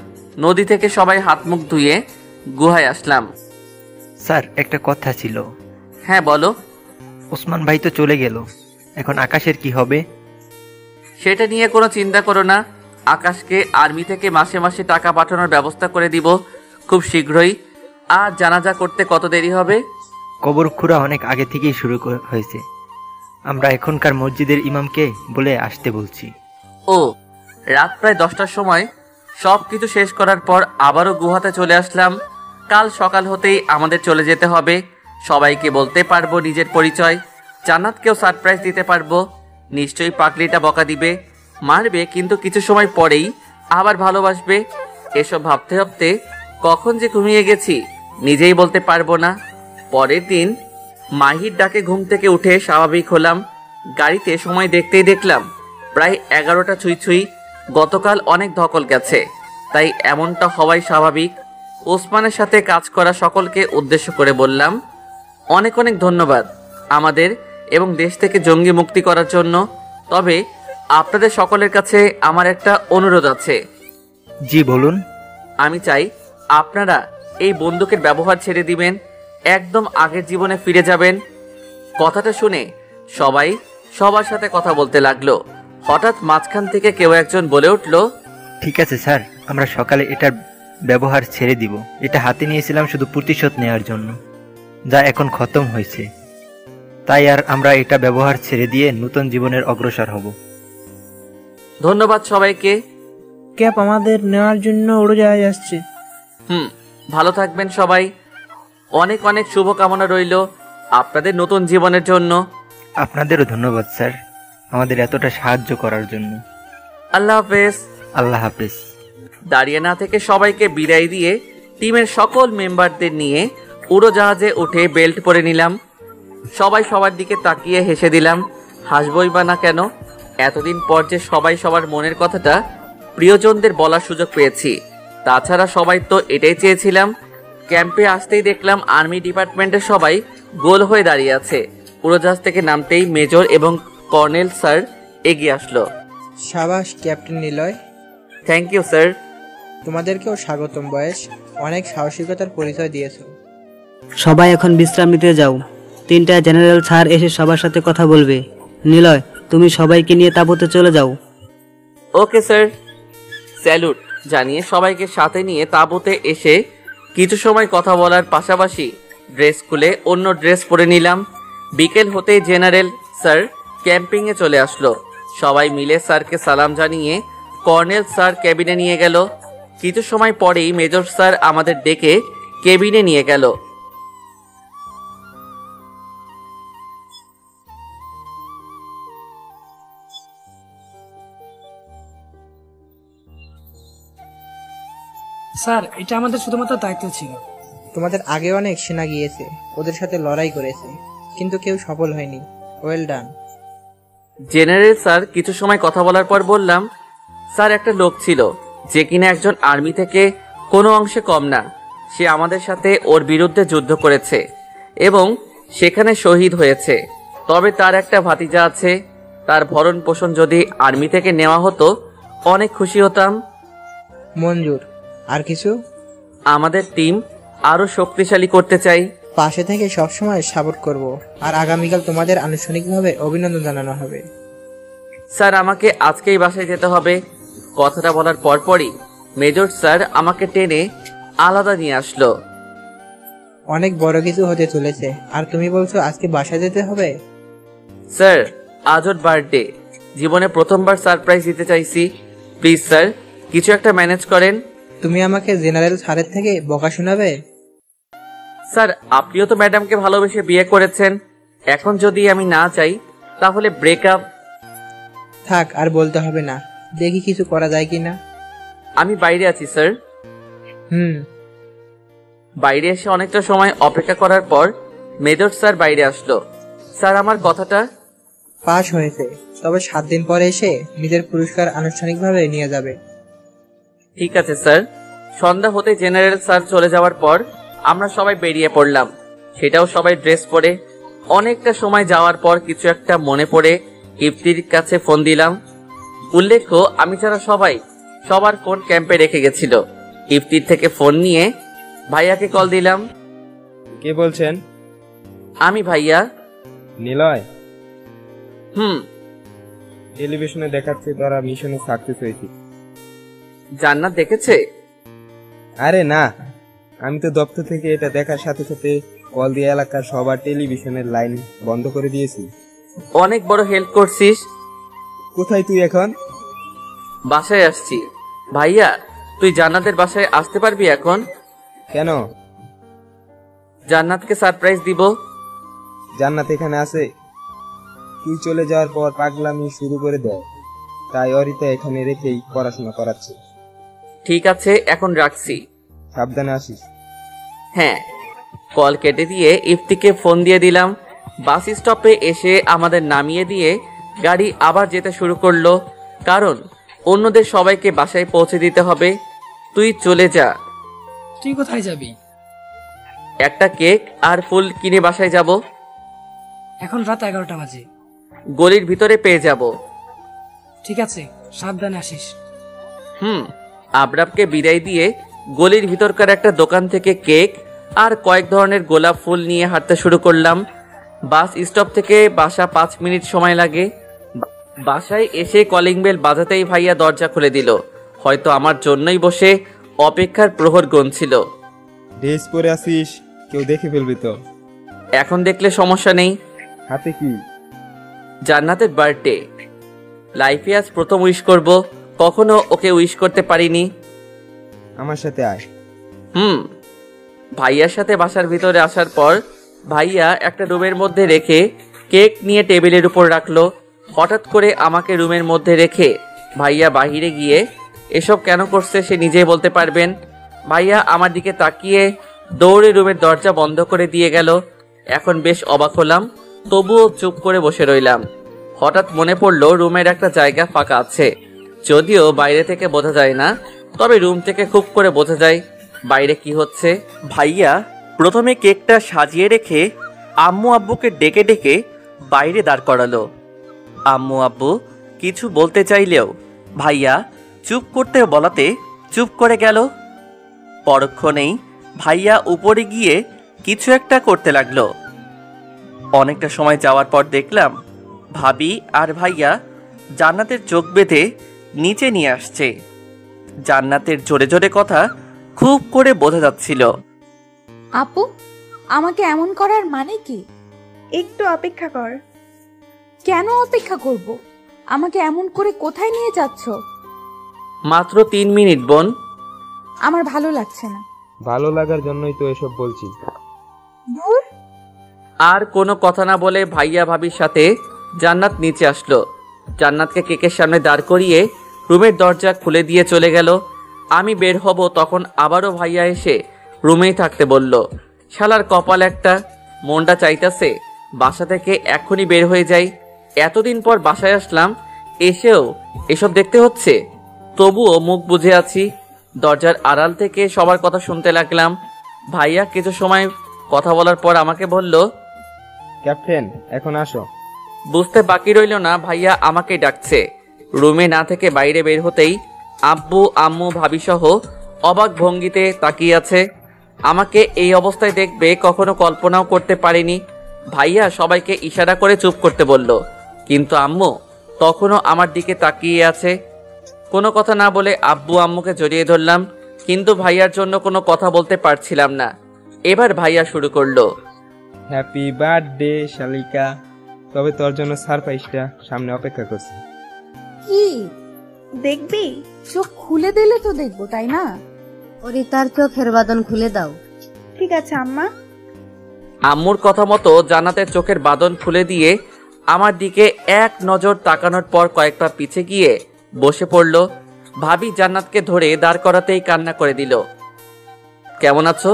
নদী থেকে সবাই হাত মুখ ধুয়ে গুহায় আসলাম। স্যার, একটা কথা ছিল। হ্যাঁ বলো। ওসমান ভাই তো চলে গেল, এখন আকাশের কি হবে? সেটা নিয়ে কোনো চিন্তা করো না, আকাশকে আর্মি থেকে মাসে মাসে টাকা পাঠানোর ব্যবস্থা করে দিব খুব শীঘ্রই। আর জানাজা করতে কত দেরি হবে? কবর খুঁড়া অনেক আগে থেকেই শুরু হয়েছে। আমরা এখনকার মসজিদের ইমামকে বলে আসতে বলছি। ও, রাত প্রায় 10টার সময় সব কিছু শেষ করার পর আবারও গুহাতে চলে আসলাম। কাল সকাল হতেই আমাদের চলে যেতে হবে। সবাইকে বলতে পারবো নিজের পরিচয়। জান্নাতকেও সারপ্রাইজ দিতে পারবো। নিশ্চয়ই পাগলিটা বকা দিবে, মারবে, কিন্তু কিছু সময় পরেই আবার ভালোবাসবে। এসব ভাবতে ভাবতে কখন যে ঘুমিয়ে গেছি নিজেই বলতে পারবো না। পরের দিন মাহির ডাকে ঘুম থেকে উঠে স্বাভাবিক হলাম। গাড়িতে সময় দেখতেই দেখলাম প্রায় 11টা ছুঁই। গতকাল অনেক ধকল গেছে, তাই এমনটা হওয়াই স্বাভাবিক। ওসমানের সাথে কাজ করা সকলকে উদ্দেশ্য করে বললাম, অনেক অনেক ধন্যবাদ আমাদের এবং দেশ থেকে জঙ্গি মুক্তি করার জন্য। তবে আপনাদের সকলের কাছে আমার একটা অনুরোধ আছে। জি বলুন। আমি চাই আপনারা এই বন্দুকের ব্যবহার ছেড়ে দিবেন, একদম আগের জীবনে ফিরে যাবেন। কথাটা শুনে সবাই সবার সাথে কথা বলতে লাগলো। হঠাৎ মাঝখান থেকে কেউ একজন বলে উঠল, ঠিক আছে স্যার, আমরা সকালে এটার ব্যবহার ছেড়ে দিব। এটা হাতে নিয়েছিলাম শুধু প্রতিশোধ নেওয়ার জন্য, যা এখন খতম হয়েছে। তাই আর আমরা এটা ব্যবহার ছেড়ে দিয়ে নতুন জীবনের অগ্রসর হব। ধন্যবাদ সবাইকে। ক্যাপ আমাদের নেওয়ার জন্য উড়োজাহাজ আসছে। ভালো থাকবেন সবাই। অনেক অনেক শুভকামনা রইল আপনাদের নতুন জীবনের জন্য। আপনাদেরও ধন্যবাদ স্যার, আমাদের এতটা সাহায্য করার জন্য। আল্লাহ হাফেজ। আল্লাহ হাফেজ। দাঁড়িয়ে না থেকে সবাইকে বিদায় দিয়ে টিমের সকল মেম্বারদের নিয়ে উড়োজাহাজে উঠে বেল্ট পরে নিলাম। সবাই সবার দিকে তাকিয়ে হেসে দিলাম। হাসবই বা না কেন, এতদিন পর যে সবাই সবার মনের কথাটা প্রিয়জনদের বলার সুযোগ পেয়েছি। তাছাড়া সবাই তো এটাই চেয়েছিলাম। ক্যাম্পে আসতেই দেখলাম আর্মি ডিপার্টমেন্টের সবাই গোল হয়ে দাঁড়িয়ে আছে। উড়োজাহাজ থেকে নামতেই মেজর এবং কর্নেল স্যার এগিয়ে আসলো। সাবাস captain Niloy. Thank you sir. তোমাদেরকেও স্বাগতম বয়েস, অনেক সাহসিকতার পরিচয় দিয়েছো। সবাই এখন বিশ্রাম নিতে যাও। 3টা জেনারেল স্যার এসে সবার সাথে কথা বলবে। নিলয়, তুমি সবাইকে নিয়ে তাঁবুতে চলে যাও। Okay sir. স্যালুট জানিয়ে সবাইকে সাথে নিয়ে তাঁবুতে এসে কিছু সময় কথা বলার পাশাপাশি ড্রেস খুলে অন্য ড্রেস পরে নিলাম। বিকেল হতেই জেনারেল স্যার ক্যাম্পিংয়ে চলে আসলো। সবাই মিলে স্যারকে সালাম জানিয়ে কর্নেল স্যার কেবিনে নিয়ে গেল। কিছু সময় পরেই মেজর স্যার আমাদের ডেকে কেবিনে নিয়ে গেল। স্যার, এটা আমাদের শুধুমাত্র দায়িত্ব ছিল। তোমাদের আগে অনেক সেনা গিয়েছে, ওদের সাথে লড়াই করেছে, কিন্তু কেউ সফল হয়নি। Well done. জেনারেল স্যার কিছু সময় কথা বলার পর বললাম, স্যার একটা লোক ছিল যে কিনা একজন আর্মি থেকে কোনো অংশে কম না। সে আমাদের সাথে ওর বিরুদ্ধে যুদ্ধ করেছে এবং সেখানে শহীদ হয়েছে। তবে তার একটা ভাতিজা আছে। তার ভরণ পোষণ যদি আর্মি থেকে নেওয়া হতো অনেক খুশি হতাম। মঞ্জুর। আর কিছু? আমাদের টিম আরো শক্তিশালী করতে চাই। পাশে থেকে সবসময় সাপোর্ট করব, আর আগামীকাল তোমাদের আনুষ্ঠানিকভাবে অভিনন্দন জানানো হবে। স্যার, আমাকে আজকেই বাসায় যেতে হবে। কথাটা বলার পরপরই মেজর স্যার আমাকে টেনে আলাদা নিয়ে আসলো। অনেক বড় কিছু হতে চলেছে, আর তুমি বলছো আজকে বাসায় যেতে হবে? স্যার, আজ ওর বার্থডে। জীবনে প্রথমবার সারপ্রাইজ দিতে চাইছি। প্লিজ স্যার, কিছু একটা ম্যানেজ করেন। তুমি আমাকে জেনারেল স্যারের থেকে বকা শোনাবে? স্যার, আপনিও তো ম্যাডামকে ভালোবেসে বিয়ে করেছেন। এখন যদি আমি না চাই তাহলে ব্রেকআপ। থাক, আর বলতে হবে না, দেখি কিছু করা যায় কিনা। আমি বাইরে আছি স্যার। বাইরে এসে অনেকটা সময় অপেক্ষা করার পর মেজর স্যার বাইরে আসলো। স্যার, আমার কথাটা? পাশ হয়েছে, তবে 7 দিন পরে এসে নিজের পুরস্কার আনুষ্ঠানিকভাবে নিয়ে যাবে। ঠিক আছে স্যার। সন্ধ্যা হতে জেনারেল স্যার চলে যাওয়ার পর আমরা সবাই বেরিয়ে পড়লাম, সেটাও সবাই ড্রেস পরে। অনেকটা সময় যাওয়ার পর কিছু একটা মনে পড়ে ইফতির কাছে ফোন দিলাম। উল্লেখ্য, আমি ছাড়া সবাই সবার ফোন ক্যাম্পে রেখে গেছিল। ইফতির থেকে ফোন নিয়ে ভাইয়াকে কল দিলাম। কে বলছেন? আমি ভাইয়া। নিলয়? টেলিভিশনে দেখাচ্ছে তারা মিশনে সাকসেস হয়েছে। জান্নাত দেখেছে? আরে না, আমি তো দপ্তর থেকে এটা দেখার সাথে সাথে কল দিয়ে এলাকার সবার টেলিভিশনের লাইন বন্ধ করে দিয়েছি। অনেক বড় হেল্প করছিস। কোথায় তুই এখন? বাসায় আসছি। ভাইয়া, তুই জান্নাতের বাসায় আসতে পারবি এখন? কেন? জান্নাতকে সারপ্রাইজ দিব। জান্নাত এখানে আছে? তুই চলে যাওয়ার পর পাগলামি শুরু করে দেয়, তাই অরিতা এখানে রেখেই পড়াশোনা করাচ্ছে। ঠিক আছে, এখন রাখছি। সাবধানে আসিস। হ্যাঁ। কল কেটে দিয়ে ইফতিকে ফোন দিয়ে দিলাম। বাস স্টপে এসে আমাদের নামিয়ে দিয়ে গাড়ি আবার যেতে শুরু করলো, কারণ অন্যদের সবাইকে বাসায় পৌঁছে দিতে হবে। তুই চলে যা। তুই কোথায় যাবি? একটা কেক আর ফুল কিনে বাসায় যাব। এখন রাত 11টা বাজে। গলির ভিতরে পেয়ে যাব। ঠিক আছে, সাবধানে আসিস। আবরাবকে বিদায় দিয়ে গলির ভিতরকার একটা দোকান থেকে কেক আর কয়েক ধরনের গোলাপ ফুল নিয়ে হাঁটতে শুরু করলাম। বাস স্টপ থেকে বাসা 5 মিনিট সময় লাগে। বাসায় এসে কলিং বেল বাজাতেই ভাইয়া দরজা খুলে দিল। হয়তো আমার জন্যই বসে অপেক্ষার প্রহর গুনছিল। ড্রেস পরে আসিস, কেউ দেখে ফেলবি তো। এখন দেখলে সমস্যা নেই। হাতে কি? জান্নাতের বার্থডে। লাইফে আজ প্রথম উইশ করব, কখনো ওকে উইশ করতে পারিনি। আমার সাথে আয়। ভাইয়ার সাথে বাসার ভিতরে আসার পর ভাইয়া একটা রুমের মধ্যে রেখে কেক নিয়ে টেবিলের উপর রাখলো। হঠাৎ করে আমাকে রুমের মধ্যে রেখে ভাইয়া বাহিরে গিয়ে এসব কেন করছে সে নিজেই বলতে পারবেন। ভাইয়া আমার দিকে তাকিয়ে দৌড়ে রুমের দরজা বন্ধ করে দিয়ে গেল। এখন বেশ অবাক হলাম, তবুও চুপ করে বসে রইলাম। হঠাৎ মনে পড়লো রুমের একটা জায়গা ফাঁকা আছে। যদিও বাইরে থেকে বোঝা যায় না, তবে রুম থেকে খুব করে বোঝা যায় বাইরে কি হচ্ছে। ভাইয়া প্রথমে কেকটা সাজিয়ে রেখে আম্মু আব্বুকে ডেকে ডেকে বাইরে দাঁড় করালো। আম্মু আব্বু কিছু বলতে চাইলেও ভাইয়া চুপ করতে বলাতে চুপ করে গেল। পরক্ষণেই ভাইয়া উপরে গিয়ে কিছু একটা করতে লাগলো। অনেকটা সময় যাওয়ার পর দেখলাম ভাবি আর ভাইয়া জান্নাতের চোখ বেঁধে নিচে নিয়ে আসছে। জান্নাতের জোরে জোরে কথা খুব করে বোঝা যাচ্ছিল। আপু, আমাকে এমন করার মানে কি? একটু অপেক্ষা কর। কেন অপেক্ষা করব? আমাকে এমন করে কোথায় নিয়ে যাচ্ছ? মাত্র 3 মিনিট বোন। আমার ভালো লাগছে না। ভালো লাগার জন্যই তো এসব বলছি। ধুর। আর কোনো কথা না বলে ভাইয়া ভাবির সাথে জান্নাত নিচে আসলো। জান্নাতকে কেকের সামনে দাঁড় করিয়ে রুমের দরজা খুলে দিয়ে চলে গেল। আমি বের হব তখন আবারও ভাইয়া এসে রুমেই থাকতে বলল। শালার কপাল একটা, মনটা চাইতেছে বাসা থেকে এখনই বের হয়ে যাই। এতদিন পর বাসায় আসলাম, এসেও এসব দেখতে হচ্ছে। তবুও মুখ বুঝে আছি। দরজার আড়াল থেকে সবার কথা শুনতে লাগলাম। ভাইয়া কিছু সময় কথা বলার পর আমাকে বলল, ক্যাপ্টেন এখন আসো। বুঝতে বাকি রইল না ভাইয়া আমাকে ডাকছে। রুমে না থেকে বাইরে বের হতেই আব্বু আম্মু ভাবি সহ অবাক ভঙ্গিতে তাকিয়ে আছে। আমাকে এই অবস্থায় দেখবে কখনো কল্পনাও করতে পারিনি। ভাইয়া সবাইকে ইশারা করে চুপ করতে বলল, কিন্তু আম্মু তখনও আমার দিকে তাকিয়ে আছে। কোনো কথা না বলে আব্বু আম্মুকে জড়িয়ে ধরলাম, কিন্তু ভাইয়ার জন্য কোনো কথা বলতে পারছিলাম না। এবার ভাইয়া শুরু করলো, হ্যাপি বার্থডে শালিকা, তবে তোর জন্য সারপ্রাইজটা সামনে অপেক্ষা করছি। কি দেখবি? চোখ খুলে দিলে তো দেখবো, তাই না? ওরে তার চোখের বাঁধন খুলে দাও। ঠিক আছে আম্মা। আম্মুর কথা মতো জান্নাতের চোখের বাঁধন খুলে দিয়ে আমার দিকে এক নজর তাকানোর পর কয়েক পা পিছে গিয়ে বসে পড়ল। ভাবি জান্নাতকে ধরে দাঁড় করাতেই কান্না করে দিল। কেমন আছো?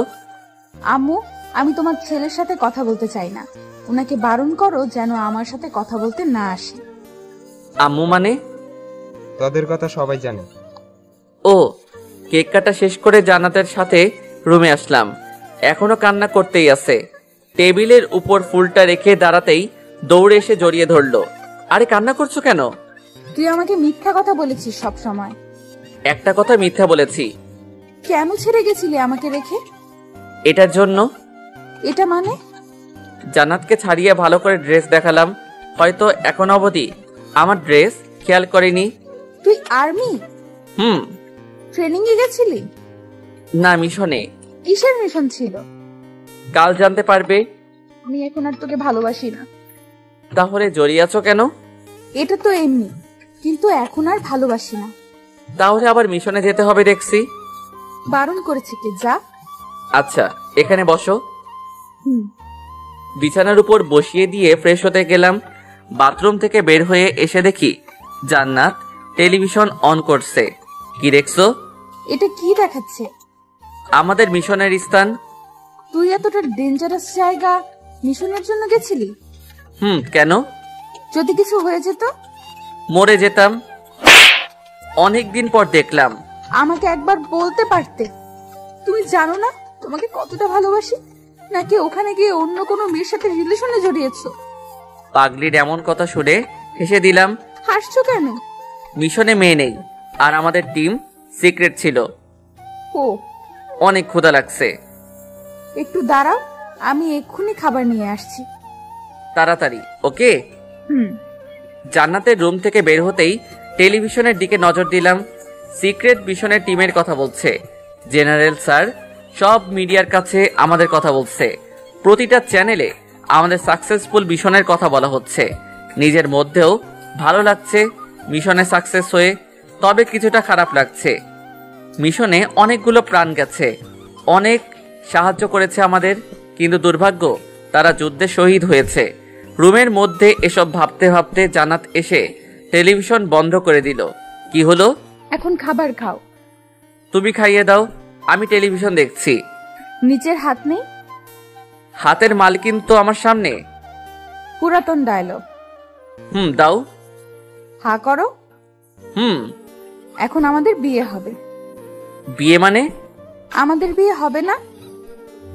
আম্মু, আমি তোমার ছেলের সাথে কথা বলতে চাই না। ওনাকে বারণ করো যেন আমার সাথে কথা বলতে না আসে। আম্মু মানে? তোদের কথা সবাই জানে। ও, কেক কাটা শেষ করে জান্নাতের সাথে রুমে আসলাম। এখনো কান্না করতেই আছে। টেবিলের উপর ফুলটা রেখে দাঁড়াতেই দৌড়ে এসে জড়িয়ে ধরলো। আরে কান্না করছো কেন? তুই আমাকে মিথ্যা কথা বলেছিস সব সময়। একটা কথা মিথ্যা বলেছি। কেন ছেড়ে গেছিলি আমাকে রেখে? এটার জন্য। এটা মানে? জান্নাতকে ছাড়িয়ে ভালো করে ড্রেস দেখালাম। হয়তো এখন অবধি আমার ড্রেস খেয়াল করিনি। তুই আর্মি? ট্রেনিং এ গেছিলি? না, মিশনে। কিসের মিশন ছিল? কাল জানতে পারবে। আমি এখন আর তোকে ভালোবাসি না। তাহলে জড়িয়ে আছো কেন? এটা তো এমনি, কিন্তু এখন আর ভালোবাসি না। তাহলে আবার মিশনে যেতে হবে দেখছি। বারণ করেছে কে? যা। আচ্ছা, এখানে বসো। বিছানার উপর বসিয়ে দিয়ে ফ্রেশ হতে গেলাম। বাথরুম থেকে বের হয়ে এসে দেখি জান্নাত টেলিভিশন অন করছে। কি দেখছো? এটা কি দেখাচ্ছে? আমাদের মিশনের স্থান। তুই এতটা ডেঞ্জারাস জায়গা মিশনের জন্য গেছিলি? কেন? যদি কিছু হয়ে যেত? মরে যেতাম। অনেকদিন পর দেখলাম। আমাকে একবার বলতে পারতে। তুমি জানো না তোমাকে কতটা ভালোবাসি? নাকি ওখানে গিয়ে অন্য কোনো মেয়ের সাথে রিলেশনে জড়িয়েছো? পাগলির এমন কথা শুনে হেসে দিলাম। হাসছো কেন? মিশনে মেয়ে নেই, আর আমাদের টিম সিক্রেট ছিল। ও, অনেক ক্ষুধা লাগছে। একটু দাঁড়াও, আমি এক্ষুনি খাবার নিয়ে আসছি। তাড়াতাড়ি, ওকে? জান্নাতের রুম থেকে বের হতেই টেলিভিশনের দিকে নজর দিলাম। সিক্রেট মিশনের টিমের কথা বলছে। জেনারেল স্যার সব মিডিয়ার কাছে আমাদের কথা বলছে। প্রতিটা চ্যানেলে আমাদের সাকসেসফুল মিশনের কথা বলা হচ্ছে। নিজের মধ্যেও ভালো লাগছে মিশনে সাকসেস হয়ে, তবে কিছুটা খারাপ লাগছে। মিশনে অনেকগুলো প্রাণ গেছে, অনেক সাহায্য করেছে আমাদের, কিন্তু দুর্ভাগ্য তারা যুদ্ধে শহীদ হয়েছে। রুমের মধ্যে এসব ভাবতে ভাবতে জান্নাত এসে টেলিভিশন বন্ধ করে দিল। কি হলো? এখন খাবার খাও। তুমি খাইয়ে দাও, আমি টেলিভিশন দেখছি। নিচের হাত নেই? হাতের মালকিন তো আমার সামনে। পুরাতন ডায়লগ। দাও। হা করো। এখন আমাদের বিয়ে হবে। বিয়ে মানে? আমাদের বিয়ে হবে না?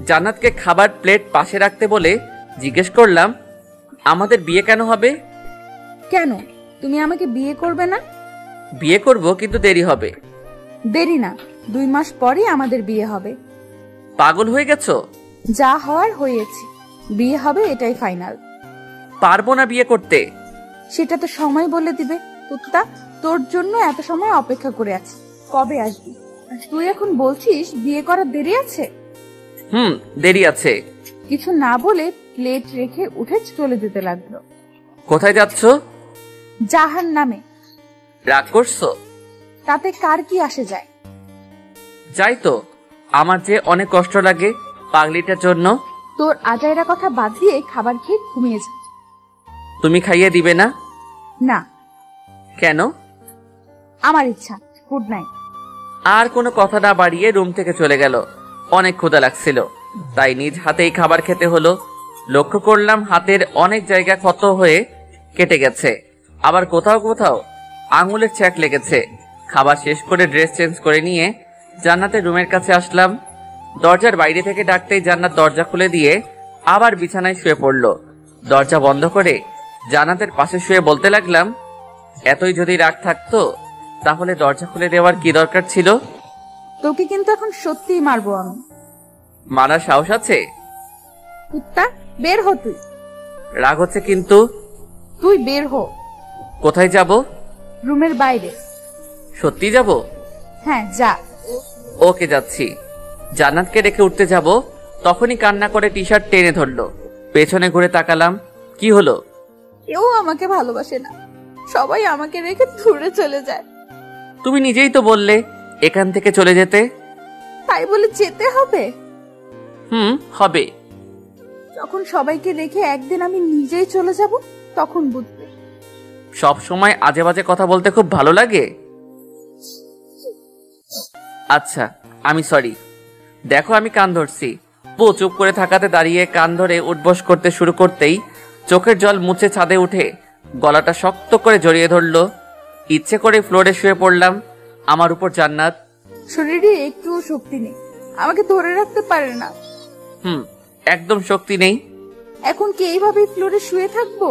জান্নাতকে খাবার প্লেট পাশে রাখতে বলে জিজ্ঞেস করলাম, আমাদের বিয়ে কেন হবে? কেন, তুমি আমাকে বিয়ে করবে না? বিয়ে করব, কিন্তু দেরি হবে। দেরি না, 2 মাস পরই আমাদের বিয়ে হবে। পাগল হয়ে গেছো? যা হওয়ার হয়েছে, বিয়ে হবে, এটাই ফাইনাল। পারবো না বিয়ে করতে। সেটা তো সময় বলে দিবে। কুত্তা, তোর জন্য এত সময় অপেক্ষা করে আছি, কবে আসবি? তুই এখন বলছিস বিয়ে করার দেরি আছে? দেরি আছে। কিছু না বলে প্লেট রেখে উঠে চলে যেতে লাগলো। কোথায় যাচ্ছ? জাহান্নামে। রাগ করছো? তাতে কার কি আসে যায়? যাই তো, আমার যে অনেক কষ্ট লাগে পাগলিটার জন্য। তোর আজাইরা কথা বাদ দিয়ে খাবার খেয়ে ঘুমিয়ে যা। তুমি খাইয়ে দিবে না? না। কেন? আমার ইচ্ছা। Good night. আর কোনো কথা না বাড়িয়ে রুম থেকে চলে গেল। অনেক ক্ষুধা লাগছিল, তাই নিজ হাতেই খাবার খেতে হলো। লক্ষ্য করলাম হাতের অনেক জায়গা ক্ষত হয়ে কেটে গেছে, আবার কোথাও কোথাও আঙুলের ছ্যাক লেগেছে। খাবার শেষ করে ড্রেস চেঞ্জ করে নিয়ে জান্নাতের রুমের কাছে আসলাম। দরজার বাইরে থেকে ডাকতেই জান্নাত দরজা খুলে দিয়ে আবার বিছানায় শুয়ে পড়ল। দরজা বন্ধ করে জান্নাতের পাশে শুয়ে বলতে লাগলাম, এতই যদি রাগ থাকতো তাহলে দরজা খুলে দেওয়ার কি দরকার ছিল? তোকে কিন্তু এখন সত্যিই মারবো আমি। মারার সাহস আছে? কুত্তা, বের হ তুই। রাগ হচ্ছে কিন্তু। তুই বের হ। কোথায় যাব? রুমের বাইরে। সত্যি যাব? হ্যাঁ, যা। ওকে, যাচ্ছি। জান্নাতকে রেখে উঠতে যাব, তখনই কান্না করে টি শার্ট টেনে ধরলো। পেছনে ঘুরে তাকালাম। কি হলো? কেউ আমাকে ভালোবাসে না, সবাই আমাকে রেখে দূরে চলে যায়। তুমি নিজেই তো বললে এখান থেকে চলে যেতে। তাই বলে যেতে হবে? হবে। যখন সবাইকে রেখে একদিন আমি নিজেই চলে যাব, তখন বুঝবে। সব সময় আজে বাজে কথা বলতে খুব ভালো লাগে। আচ্ছা, আমি সরি। দেখো, আমি কান ধরছি। চুপ করে থাকাতে দাঁড়িয়ে কান ধরে উঠবস করতে শুরু করতেই চোখের জল মুছে ছাদে উঠে গলাটা শক্ত করে জড়িয়ে ধরলো। ইচ্ছে করে ফ্লোরে শুয়ে পড়লাম। আমার উপর জান্নাত। শরীরে একটুও শক্তি নেই, আমাকে ধরে রাখতে পারে না। একদম শক্তি নেই। এখন কি এইভাবে ফ্লোরে শুয়ে থাকবো?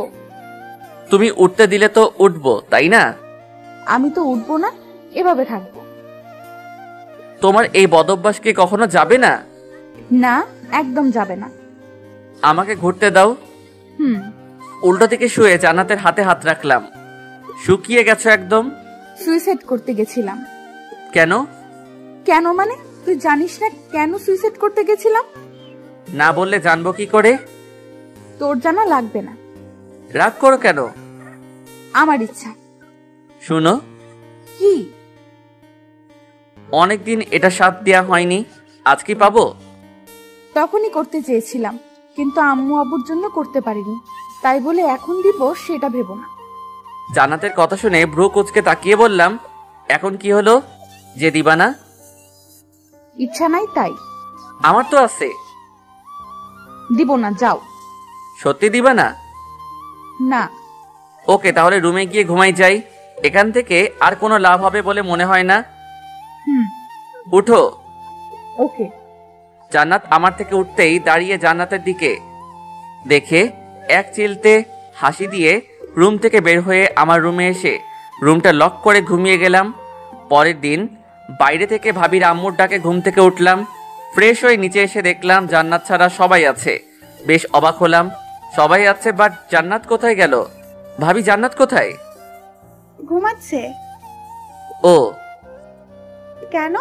তুমি উঠতে দিলে তো উঠবো, তাই না? আমি তো উঠবো না, এভাবে থাকবো। তোমার এই বদভ্যাস কি কখনো যাবে না? না, একদম যাবে না। আমাকে ঘুরতে দাও। উল্টো দিকে শুয়ে জান্নাতের হাতে হাত রাখলাম। শুকিয়ে গেছো একদম। সুইসাইড করতে গেছিলাম। কেন? কেন মানে? তুই জানিস না কেন সুইসাইড করতে গেছিলাম? না বললে জানবো কি করে? তোর জানা লাগবে না। রাগ করো কেন? আমার ইচ্ছা। শুনো। কি? অনেকদিন এটা সাথ দেয়া হয়নি, আজ কি পাবো? তখনই করতে চেয়েছিলাম, কিন্তু আম্মু আব্বুর জন্য করতে পারিনি, তাই বলে এখন দিব সেটা ভেবো না। জান্নাতের কথা শুনে ভ্রু কুঁচকে তাকিয়ে বললাম, এখন কি হলো যে দিবা না? ইচ্ছা নাই তাই। আমার তো আছে। দিব না, যাও। সত্যি দিবা না? না। ওকে, তাহলে রুমে গিয়ে ঘুমাই যাই। এখান থেকে আর কোনো লাভ হবে বলে মনে হয় না। উঠো। ওকে। জান্নাত আমার থেকে উঠতেই দাঁড়িয়ে জান্নাতের দিকে দেখে এক চিলতে হাসি দিয়ে রুম থেকে বের হয়ে আমার রুমে এসে রুমটা লক করে ঘুমিয়ে গেলাম। পরের দিন বাইরে থেকে ভাবির আম্মুর ডাকে ঘুম থেকে উঠলাম। ফ্রেশ হয়ে নিচে এসে দেখলাম জান্নাত ছাড়া সবাই আছে। বেশ অবাক হলাম, সবাই আছে বাট জান্নাত কোথায় গেল? ভাবি জান্নাত কোথায়? ঘুমাচ্ছে। ও কেন?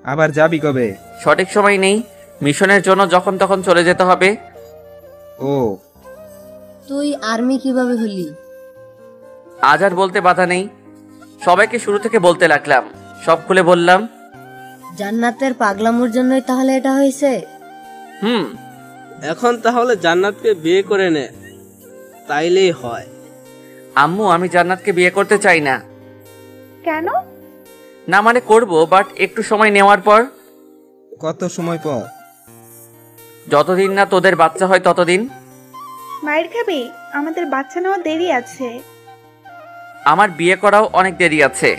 আবার যাবি কবে? সঠিক সময় নেই, মিশনের জন্য যখন তখন চলে যেতে হবে। ও তুই আর্মি কিভাবে হলি? আজ আর বলতে বাধা নেই, সবাইকে শুরু থেকে বলতে লাগলাম। সব খুলে বললাম। জান্নাতের পাগলামোর জন্যই তাহলে এটা হয়েছে? এখন তাহলে জান্নাতকে বিয়ে করে নে, তাইলেই হয়। আম্মু, আমি জান্নাতকে বিয়ে করতে চাই না। কেন? না মানে করব, বাট একটু সময় নেওয়ার পর। কত সময় পর? যতদিন না তোদের বাচ্চা হয় ততদিন। মায়ের খাবি? আমাদের বাচ্চা নেওয়া দেরি আছে। আমার বিয়ে করাও অনেক দেরি আছে।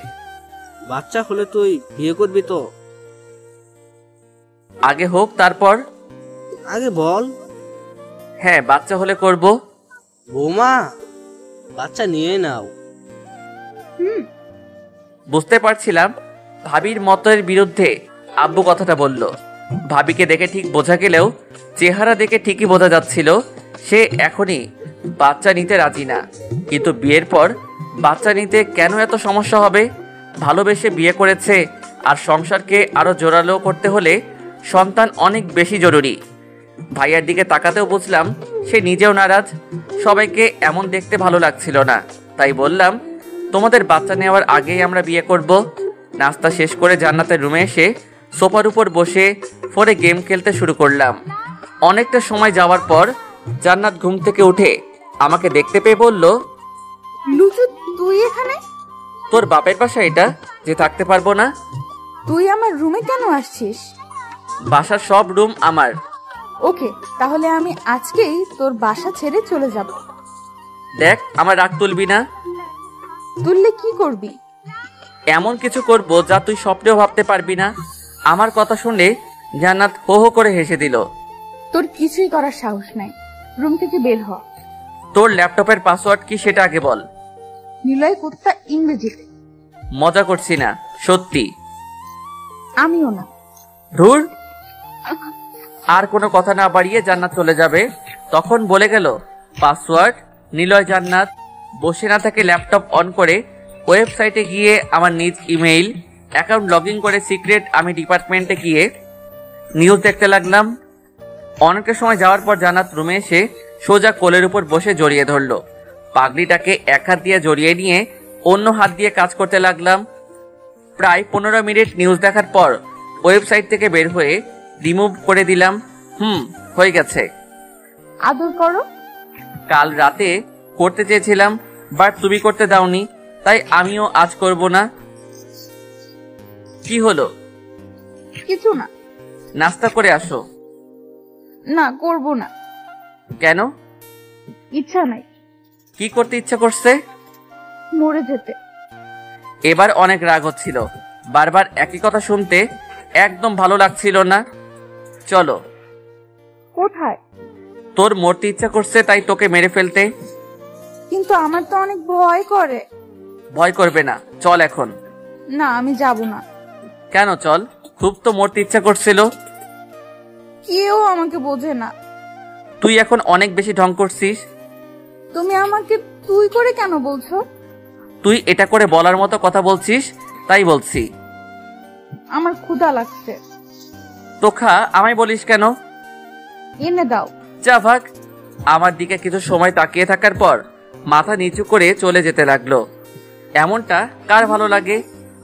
বাচ্চা হলে তুই বিয়ে করবি তো? আগে হোক তারপর। আগে বল। হ্যাঁ, বাচ্চা হলে করব। বৌমা, বাচ্চা নিয়ে নাও। বুঝতে পারছিলাম ভাবির মতের বিরুদ্ধে আব্বু কথাটা বলল। ভাবিকে দেখে ঠিক বোঝা গেলেও চেহারা দেখে ঠিকই বোঝা যাচ্ছিল সে এখনই বাচ্চা নিতে রাজি না। কিন্তু বিয়ের পর বাচ্চা নিতে কেন এত সমস্যা হবে? ভালোবেসে বিয়ে করেছে, আর সংসারকে আরো জোরালো করতে হলে সন্তান অনেক বেশি জরুরি। ভাইয়ার দিকে তাকাতেও বুঝলাম সে নিজেও নারাজ। সবাইকে এমন দেখতে ভালো লাগছিল না, তাই বললাম তোমাদের বাচ্চা নেওয়ার আগেই আমরা বিয়ে করব। নাস্তা শেষ করে জান্নাতের রুমে এসে সোফার উপর বসে ফোনে গেম খেলতে শুরু করলাম। অনেকটা সময় যাওয়ার পর জান্নাত ঘুম থেকে উঠে আমাকে দেখতে পেয়ে বলল, লুচু তুই এখানে? তোর বাপের বাসা এটা যে থাকতে পারবো না? তুই আমার রুমে কেন আসছিস? বাসার সব রুম আমার। ওকে, তাহলে আমি আজকেই তোর বাসা ছেড়ে চলে যাব। দেখ, আমার রাগ তুলবি না। তুললে কি করবি? এমন কিছু করব যা তুই স্বপ্নেও ভাবতে পারবি না। আমার কথা শুনে জান্নাত হো হো করে হেসে দিল। তোর কিছুই করার সাহস নাই, রুম থেকে বের হ। তোর ল্যাপটপের পাসওয়ার্ড কি সেটা আগে বল। নিলয় কুত্তা ইংরেজিতে। মজা করছি না, সত্যি। আমিও না। ধুর। আর কোনো কথা না বাড়িয়ে জান্নাত চলে যাবে, তখন বলে গেল পাসওয়ার্ড নিলয় জান্নাত। বসে না থেকে ল্যাপটপ অন করে ওয়েবসাইটে গিয়ে আমার নিজ ইমেইল অ্যাকাউন্ট লগ ইন করে সিক্রেট আমি ডিপার্টমেন্টে গিয়ে নিউজ দেখতে লাগলাম। অনেকটা সময় যাওয়ার পর জান্নাত রুমে এসে সোজা কোলের উপর বসে জড়িয়ে ধরলো। পাগড়িটাকে এক হাত দিয়ে জড়িয়ে নিয়ে অন্য হাত দিয়ে কাজ করতে লাগলাম। প্রায় 15 মিনিট নিউজ দেখার পর ওয়েবসাইট থেকে বের হয়ে রিমুভ করে দিলাম। হয়ে গেছে। আদর করো। কাল রাতে করতে চেয়েছিলাম, বাট তুমি করতে দাওনি, তাই আমিও আজ করব না। কি হলো? কিছু না। নাস্তা করে আসো। না, করব না। কেন? ইচ্ছা নাই। কি করতে ইচ্ছা করছে? মরে যেতে। এবার অনেক রাগ হচ্ছিল, বারবার একই কথা শুনতে একদম ভালো লাগছিল না। চলো। কোথায়? তোর মরতে ইচ্ছা করছে তাই তোকে মেরে ফেলতে। কিন্তু আমার তো অনেক ভয় করে। ভয় করবে না, চল এখন। না, আমি যাব না। কেন? চল, খুব তো মরতে ইচ্ছা করছিল। কেউ আমাকে বোঝে না। তুই এখন অনেক বেশি ঢং করছিস। তুমি আমাকে তুই করে কেন বলছো? তুই এটা করে বলার মতো কথা বলছিস, তাই বলছি। আমার ক্ষুধা লাগছে। তো খা, আমায় বলিস কেন? এনে দাও। যা ভাগ। আমার দিকে কিছু সময় তাকিয়ে থাকার পর মাথা নিচু করে চলে যেতে লাগলো। এমনটা কার ভালো লাগে?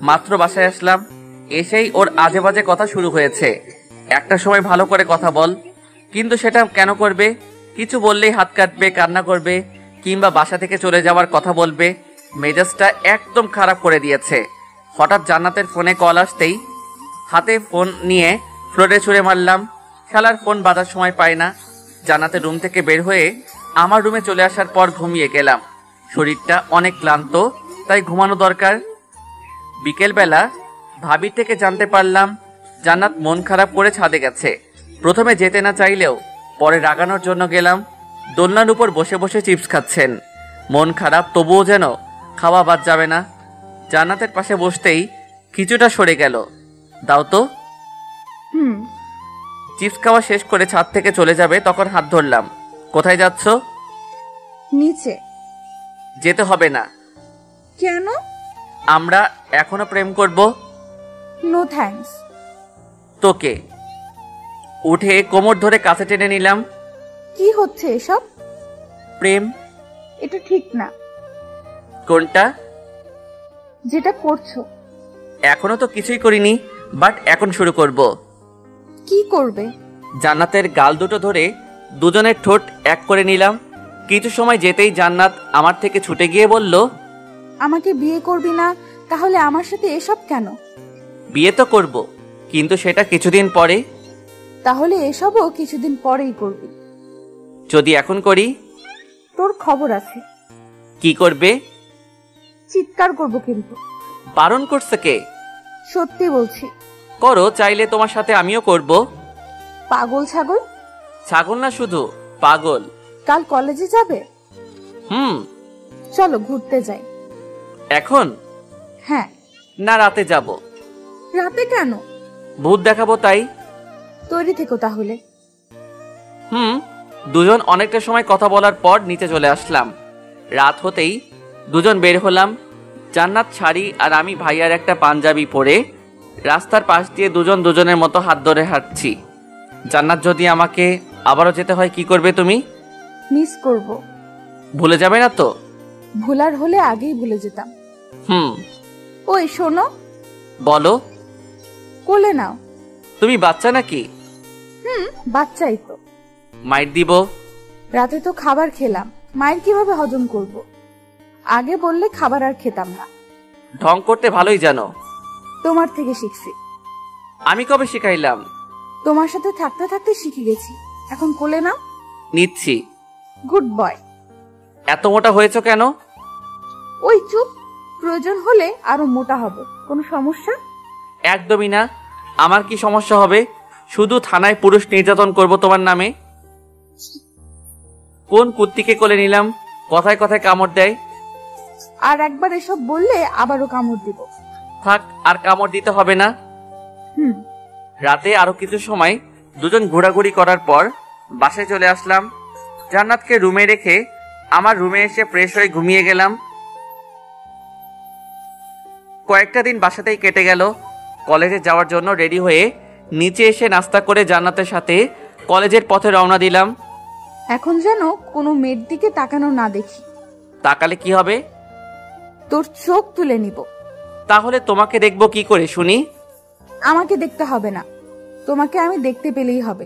মাত্র বাসায় আসলাম, এসেই ওর আজে বাজে কথা শুরু হয়েছে। একটা সময় ভালো করে কথা বল, কিন্তু সেটা কেন করবে? কিছু বললেই হাত কাটবে, কান্না করবে, কিংবা বাসা থেকে চলে যাওয়ার কথা বলবে। মেজাজটা একদম খারাপ করে দিয়েছে। হঠাৎ জান্নাতের ফোনে কল আসতেই হাতে ফোন নিয়ে ফ্লোরে ছুঁড়ে মারলাম। খেলার ফোন বাজার সময় পায় না। জান্নাতের রুম থেকে বের হয়ে আমার রুমে চলে আসার পর ঘুমিয়ে গেলাম। শরীরটা অনেক ক্লান্ত, তাই ঘুমানো দরকার। বিকেলবেলা ভাবির থেকে জানতে পারলাম জান্নাত মন খারাপ করে ছাদে গেছে। প্রথমে যেতে না চাইলেও পরে রাগানোর জন্য গেলাম। দোলনার উপর বসে বসে চিপস খাচ্ছেন। মন খারাপ, তবুও যেন খাওয়া বাদ যাবে না। জান্নাতের পাশে বসতেই কিছুটা সরে গেল। দাও তো। চিপস খাওয়া শেষ করে ছাদ থেকে চলে যাবে, তখন হাত ধরলাম। কোথায় যাচ্ছ? নিচে। যেতে হবে না। কেন? আমরা এখনো প্রেম করব। No thanks. তোকে। উঠে কোমর ধরে কাছে টেনে নিলাম। কি হচ্ছে এসব? প্রেম। এটা ঠিক না। কোনটা? যেটা করছো। এখনো তো কিছুই করিনি, বাট এখন শুরু করব। কি করবে? জান্নাতের গাল দুটো ধরে দুজনের ঠোঁট এক করে নিলাম। কিছু সময় যেতেই জান্নাত আমার থেকে ছুটে গিয়ে বলল, আমাকে বিয়ে করবি না, তাহলে আমার সাথে এসব কেন? বিয়ে তো করব, কিন্তু সেটা কিছুদিন পরে। তাহলে এসবও কিছুদিন পরেই করবি। যদি এখন করি? তোর খবর আছে। কি করবে? চিৎকার করব কিন্তু। বারণ করছে কে? সত্যি বলছি। করো, চাইলে তোমার সাথে আমিও করব। পাগল ছাগল। ছাগল না, শুধু পাগল। কাল কলেজে যাবে? চলো ঘুরতে যাই। এখন? হ্যাঁ। না, রাতে যাব। রাতে কেন? ভূত দেখাবো তাই। তৈরি থেকো তাহলে। দুজন অনেকটা সময় কথা বলার পর নিচে চলে আসলাম। রাত হতেই দুজন বের হলাম। জান্নাত শাড়ি আর আমি ভাইয়ার একটা পাঞ্জাবি পরে রাস্তার পাশ দিয়ে দুজন দুজনের মতো হাত ধরে হাঁটছি। জান্নাত, যদি আমাকে আবারও যেতে হয় কি করবে তুমি? মিস করব। ভুলে যাবে না তো? ভুলার হলে আগেই ভুলে যেতাম। ওই শোনো। বলো। কোলে নাও। তুমি বাচ্চা নাকি? বাচ্চাই তো। মাইর দিব। রাতে তো খাবার খেলাম, মায়ের কিভাবে হজম করব? আগে বললে খাবার আর খেতাম না। ঢং করতে ভালোই জানো। তোমার থেকে শিখছি। আমি কবে শিখাইলাম? তোমার সাথে থাকতে থাকতে শিখে গেছি। এখন কোলে নাও। নিচ্ছি। Good boy. এত মোটা হয়েছো কেন? ওই চুপ। প্রয়োজন হলে আরো মোটা হবে। কোনো সমস্যা? একদমই না। আমার কি সমস্যা হবে? শুধু থানায় পুরুষ নির্যাতন করব তোমার নামে। কোন কুত্তিকে কোলে নিলাম? কথায় কথায় কামড় দেয়। আর একবার এসব বললে আবারও কামড় দিব। থাক, আর কামড় দিতে হবে না। রাতে আরো কিছু সময় দুজন ঘোরাঘুরি করার পর বাসায় চলে আসলাম। জান্নাতকে রুমে রেখে আমার রুমে এসে ফ্রেশ হয়ে ঘুমিয়ে গেলাম। কয়েকটা দিন বাসাতেই কেটে গেল। কলেজে যাওয়ার জন্য রেডি হয়ে নিচে এসে নাস্তা করে জান্নাতের সাথে কলেজের পথে রওনা দিলাম। এখন যেন কোনো মেয়ের দিকে তাকানো না দেখি। তাকালে কি হবে? তোর চোখ তুলে নিব। তাহলে তোমাকে দেখবো কি করে শুনি? আমাকে দেখতে হবে না, তোমাকে আমি দেখতে পেলেই হবে।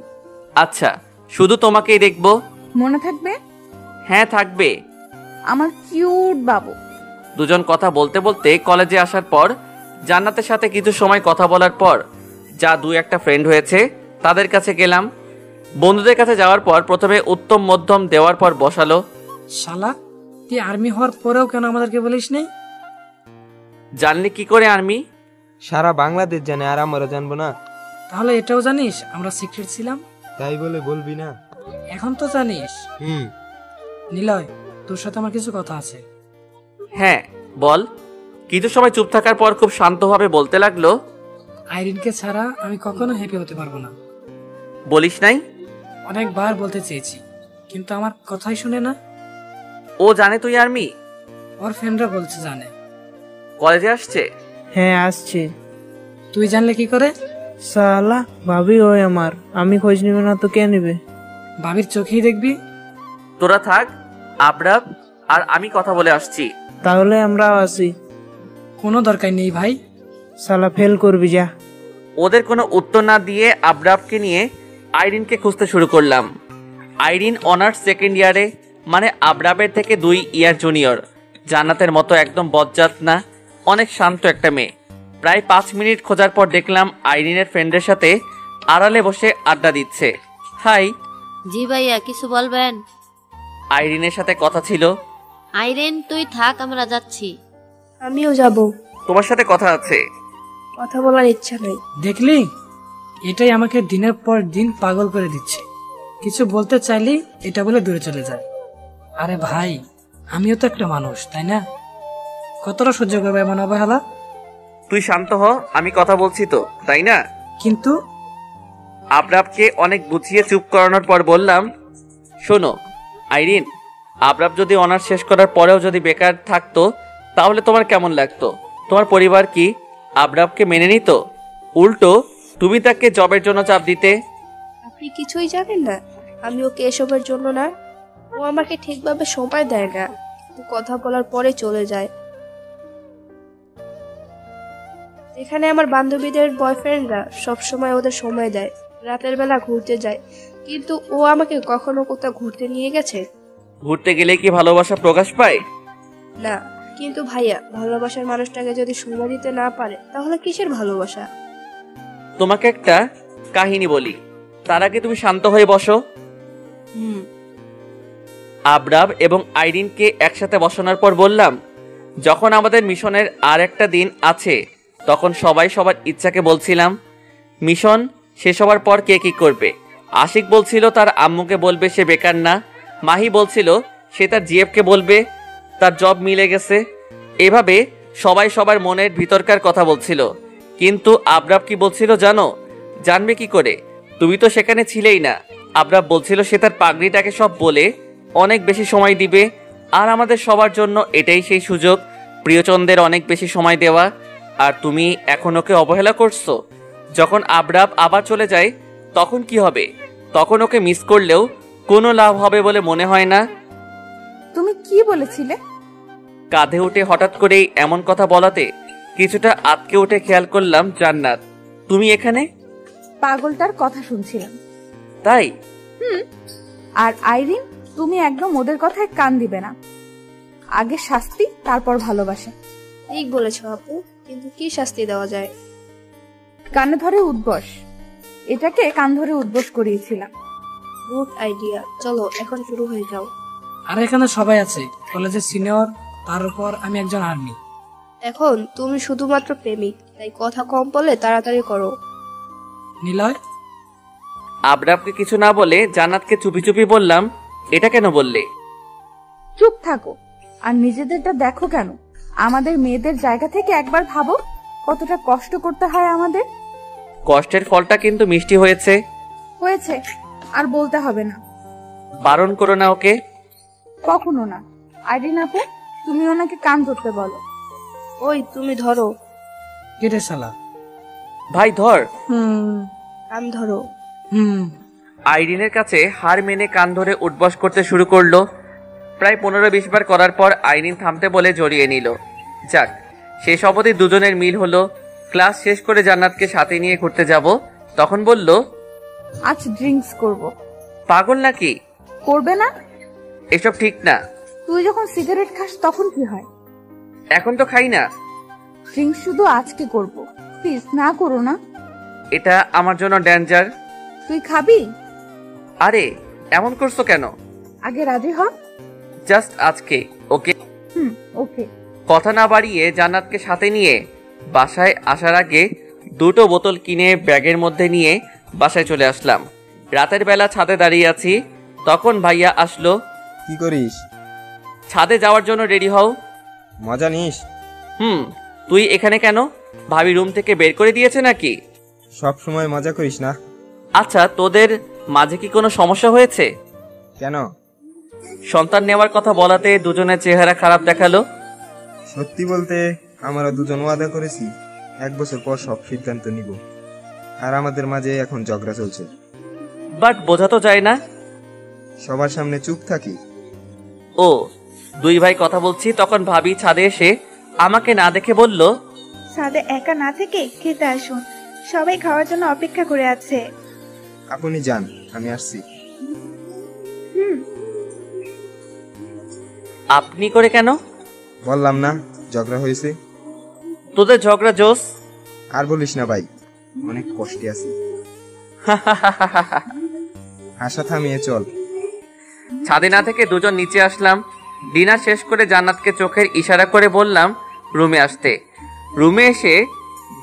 আচ্ছা, শুধু তোমাকেই দেখবো। মনে থাকবে? হ্যাঁ, থাকবে। আমার কিউট বাবু। দুজন কথা বলতে বলতে কলেজে আসার পর জান্নাতের সাথে কিছু সময় কথা বলার পর যা দুই একটা ফ্রেন্ড হয়েছে তাদের কাছে গেলাম। বন্ধুদের কাছে যাওয়ার পর প্রথমে উত্তম মধ্যম দেওয়ার পর বসালো। শালা, তুই আর্মি হওয়ার পরেও কেন আমাদেরকে বলিস নাই? জানলি কি করে আর্মি? সারা বাংলাদেশ জানে, আর আমরা জানবো না? তাহলে এটাও জানিস আমরা সিক্রেট ছিলাম? তাই বলে বলবি না? এখন তো জানিস। নিলয়, তোর সাথে আমার কিছু কথা আছে। হ্যাঁ বল। কিছু সময় চুপ থাকার পর খুব শান্তভাবে বলতে লাগলো, আইরিনকে ছাড়া আমি কখনো হ্যাপি হতে পারবো না। বলিস নাই? অনেকবার বলতে চেয়েছি, কিন্তু আমার কথাই শুনে না। ও জানে তুই আর্মি? ওর ফ্রেন্ডরা বলছে জানে। কলেজে আসছে? হ্যাঁ আসছে। তুই জানলে কি করে? সালা, ভাবি ওই আমার, আমি খোঁজ নিবে না তো কে নিবে? ভাবির চোখেই দেখবি। তোরা থাক, আবরাব আর আমি কথা বলে আসছি। তাহলে আমরাও আসি। কোনো দরকার নেই ভাই। সালা ফেল করবি যা। ওদের কোনো উত্তর না দিয়ে আবরাবকে নিয়ে আইরিনকে খুঁজতে শুরু করলাম। আইরিন অনার্স সেকেন্ড ইয়ারে, মানে আবরাবের থেকে 2 ইয়ার জুনিয়র। জান্নাতের মতো একদম বজ্জাত না, অনেক শান্ত একটা মেয়ে। প্রায় 5 মিনিট খোঁজার পর দেখলাম আইরিনের ফ্রেন্ডের সাথে আড়ালে বসে আড্ডা দিচ্ছে। হাই। জি ভাইয়া, কিছু বলবেন? আইরিনের সাথে কথা ছিল। আইরিন তুই থাক, আমরা যাচ্ছি। আমিও যাব। তোমার সাথে কথা আছে। কথা বলার ইচ্ছা নেই। দেখলি, এটাই আমাকে দিনের পর দিন পাগল করে দিচ্ছে। কিছু বলতে চাইলেই এটা বলে দূরে চলে যায়। আরে ভাই, আমিও তো একটা মানুষ, তাই না? কতটা সহ্য করবে এমন অবহেলা? তুই শান্ত হ, আমি কথা বলছি তো, তাই না? কিন্তু আবরাবকে অনেক বুঝিয়ে চুপ করানোর পর বললাম, শোনো আইরিন, আবরাব যদি অনার্স শেষ করার পরেও যদি বেকার থাকতো তাহলে তোমার কেমন লাগতো? তোমার পরিবার কি আবরাবকে মেনে নিত? উল্টো তুমি তাকে জবের জন্য চাপ দিতে। আপনি কিছুই জানেন না, আমি ওকে এসবের জন্য না। ও আমাকে ঠিকভাবে সময় দেয় না, কথা বলার পরে চলে যায়। এখানে আমার বান্ধবীদের বয়ফ্রেন্ডরা সবসময় ওদের সময় দেয়, রাতের বেলা ঘুরতে যায়, কিন্তু ও আমাকে কখনো কোথাও ঘুরতে নিয়ে গেছে? ঘুরতে গেলে কি ভালোবাসা প্রকাশ পায়? না। কিন্তু ভাইয়া, ভালোবাসার মানুষটাকে যদি সময় দিতে না পারে তাহলে কিসের ভালোবাসা? তোমাকে একটা কাহিনী বলি, তার আগে তুমি শান্ত হয়ে বসো। আবরাব এবং আইরিনকে একসাথে বসানোর পর বললাম, যখন আমাদের মিশনের আর একটা দিন আছে তখন সবাই সবার ইচ্ছাকে বলছিলাম মিশন শেষ হওয়ার পর কে কি করবে। আশিক বলছিল তার আম্মুকে বলবে সে বেকার না, মাহি বলছিল সে তার জিএফকে বলবে তার জব মিলে গেছে। এভাবে সবাই সবার মনের ভিতরকার কথা বলছিল। কিন্তু আবরাব কি বলছিল জানো? জানবে কি করে? তুমি তো সেখানে ছিলেই না। আবরাব বলছিল সে তার পাগড়িটাকে সব বলে অনেক বেশি সময় দিবে, আর আমাদের সবার জন্য এটাই সেই সুযোগ, প্রিয়চন্দ্রের অনেক বেশি সময় দেওয়া। আর তুমি এখন ওকে অবহেলা করছো। যখন আবরাব আবার চলে যায় তখন কি হবে? তখন ওকে মিস করলেও কোনো লাভ হবে বলে মনে হয় না। তুমি কি বলেছিলে? কাঁধে উঠে হঠাৎ করেই এমন কথা বলাতে কিছুটা আটকে উঠে খেয়াল করলাম জান্নাত তুমি এখানে। পাগলটার কথা শুনছিলাম। তাই? আর আইরিন, তুমি একদম ওদের কথায় কান দিবে না। আগে শাস্তি, তারপর ভালোবাসা। ঠিক বলেছ আপু, কিন্তু কি শাস্তি দেওয়া যায়? কানে ধরে উদ্বস। এটাকে কান ধরে উদ্বস করিয়েছিলাম। গুড আইডিয়া, চলো এখন শুরু হয়ে যাও। আর এখানে সবাই আছে, কলেজের সিনিয়র, তার উপর আমি একজন আর্মি। এখন তুমি শুধুমাত্র প্রেমিক, তাই কথা কম বলে তাড়াতাড়ি করো। নিলয়? আবরাবকে কিছু না বলে জান্নাতকে চুপি চুপি বললাম, এটা কেন বললে? চুপ থাকো আর নিজেদেরটা দেখো কেন? আমাদের মেয়েদের জায়গা থেকে একবার ভাবো কতটা কষ্ট করতে হয় আমাদের। কষ্টের ফলটা কিন্তু মিষ্টি হয়েছে। হয়েছে, আর বলতে হবে না। বারণ করো না ওকে। কখনো না। আইরিন আপু, তুমি ওনাকে কান ধরতে বলো। ওই তুমি ধরো। কেটে শালা। ভাই ধর। কান ধরো। আইরিনের কাছে হার মেনে কান ধরে উঠবস করতে শুরু করলো। প্রায় 15-20 বার করার পর আইরিন থামতে বলে জড়িয়ে নিল। যাক, শেষ অবধি দুজনের মিল হলো। ক্লাস শেষ করে জান্নাতকে সাথে নিয়ে ঘুরতে যাব, তখন বলল, আজ ড্রিঙ্কস করব। পাগল নাকি? করবে না? এসব ঠিক না। তুই যখন সিগারেট খাস তখন কি হয়? এখন তো খাই না। ড্রিঙ্কস শুধু আজকে করব, প্লিজ না করো না। এটা আমার জন্য ডেঞ্জার। তুই খাবি? আরে এমন করছো কেন? আগে রাজি হ। জাস্ট আজকে, ওকে? ওকে। কথা না বাড়িয়ে জান্নাতকে সাথে নিয়ে বাসায় আসার আগে 2টো বোতল কিনে ব্যাগের মধ্যে নিয়ে বাসায় চলে আসলাম। রাতের বেলা ছাদে দাঁড়িয়ে আছি, তখন ভাইয়া আসলো। কি করিস? ছাদে যাওয়ার জন্য রেডি হও। মজা নিস? তুই এখানে কেন? ভাবি রুম থেকে বের করে দিয়েছে নাকি? সব সময় মজা করিস না। আচ্ছা, তোদের মাঝে কি কোনো সমস্যা হয়েছে? কেন? সন্তান নেওয়ার কথা বলাতে দুজনের চেহারা খারাপ দেখালো। সত্যি বলতে আমরা দুজন ওয়াদা করেছি 1 বছর পর সব সিদ্ধান্ত নিব, আর আমাদের মাঝে এখন ঝগড়া চলছে। বাট বোঝা তো যায় না। সবার সামনে চুপ থাকি। ও, 2 ভাই কথা বলছি, তখন ভাবি ছাদে এসে আমাকে না দেখে বলল, ছাদে একা না থেকে খেতে আসুন, সবাই খাওয়ার জন্য অপেক্ষা করে আছে। আপনি যান, আমি আসছি। আপনি করে কেন? বললাম না ঝগড়া হয়েছে। তোদের ঝগড়া জোস। আর বলিস না ভাই, অনেক কষ্টে আছি। হাসা থামিয়ে চল। ছাদে না থেকে দুজন নিচে আসলাম। ডিনার শেষ করে জান্নাতকে চোখের ইশারা করে বললাম রুমে আসতে। রুমে এসে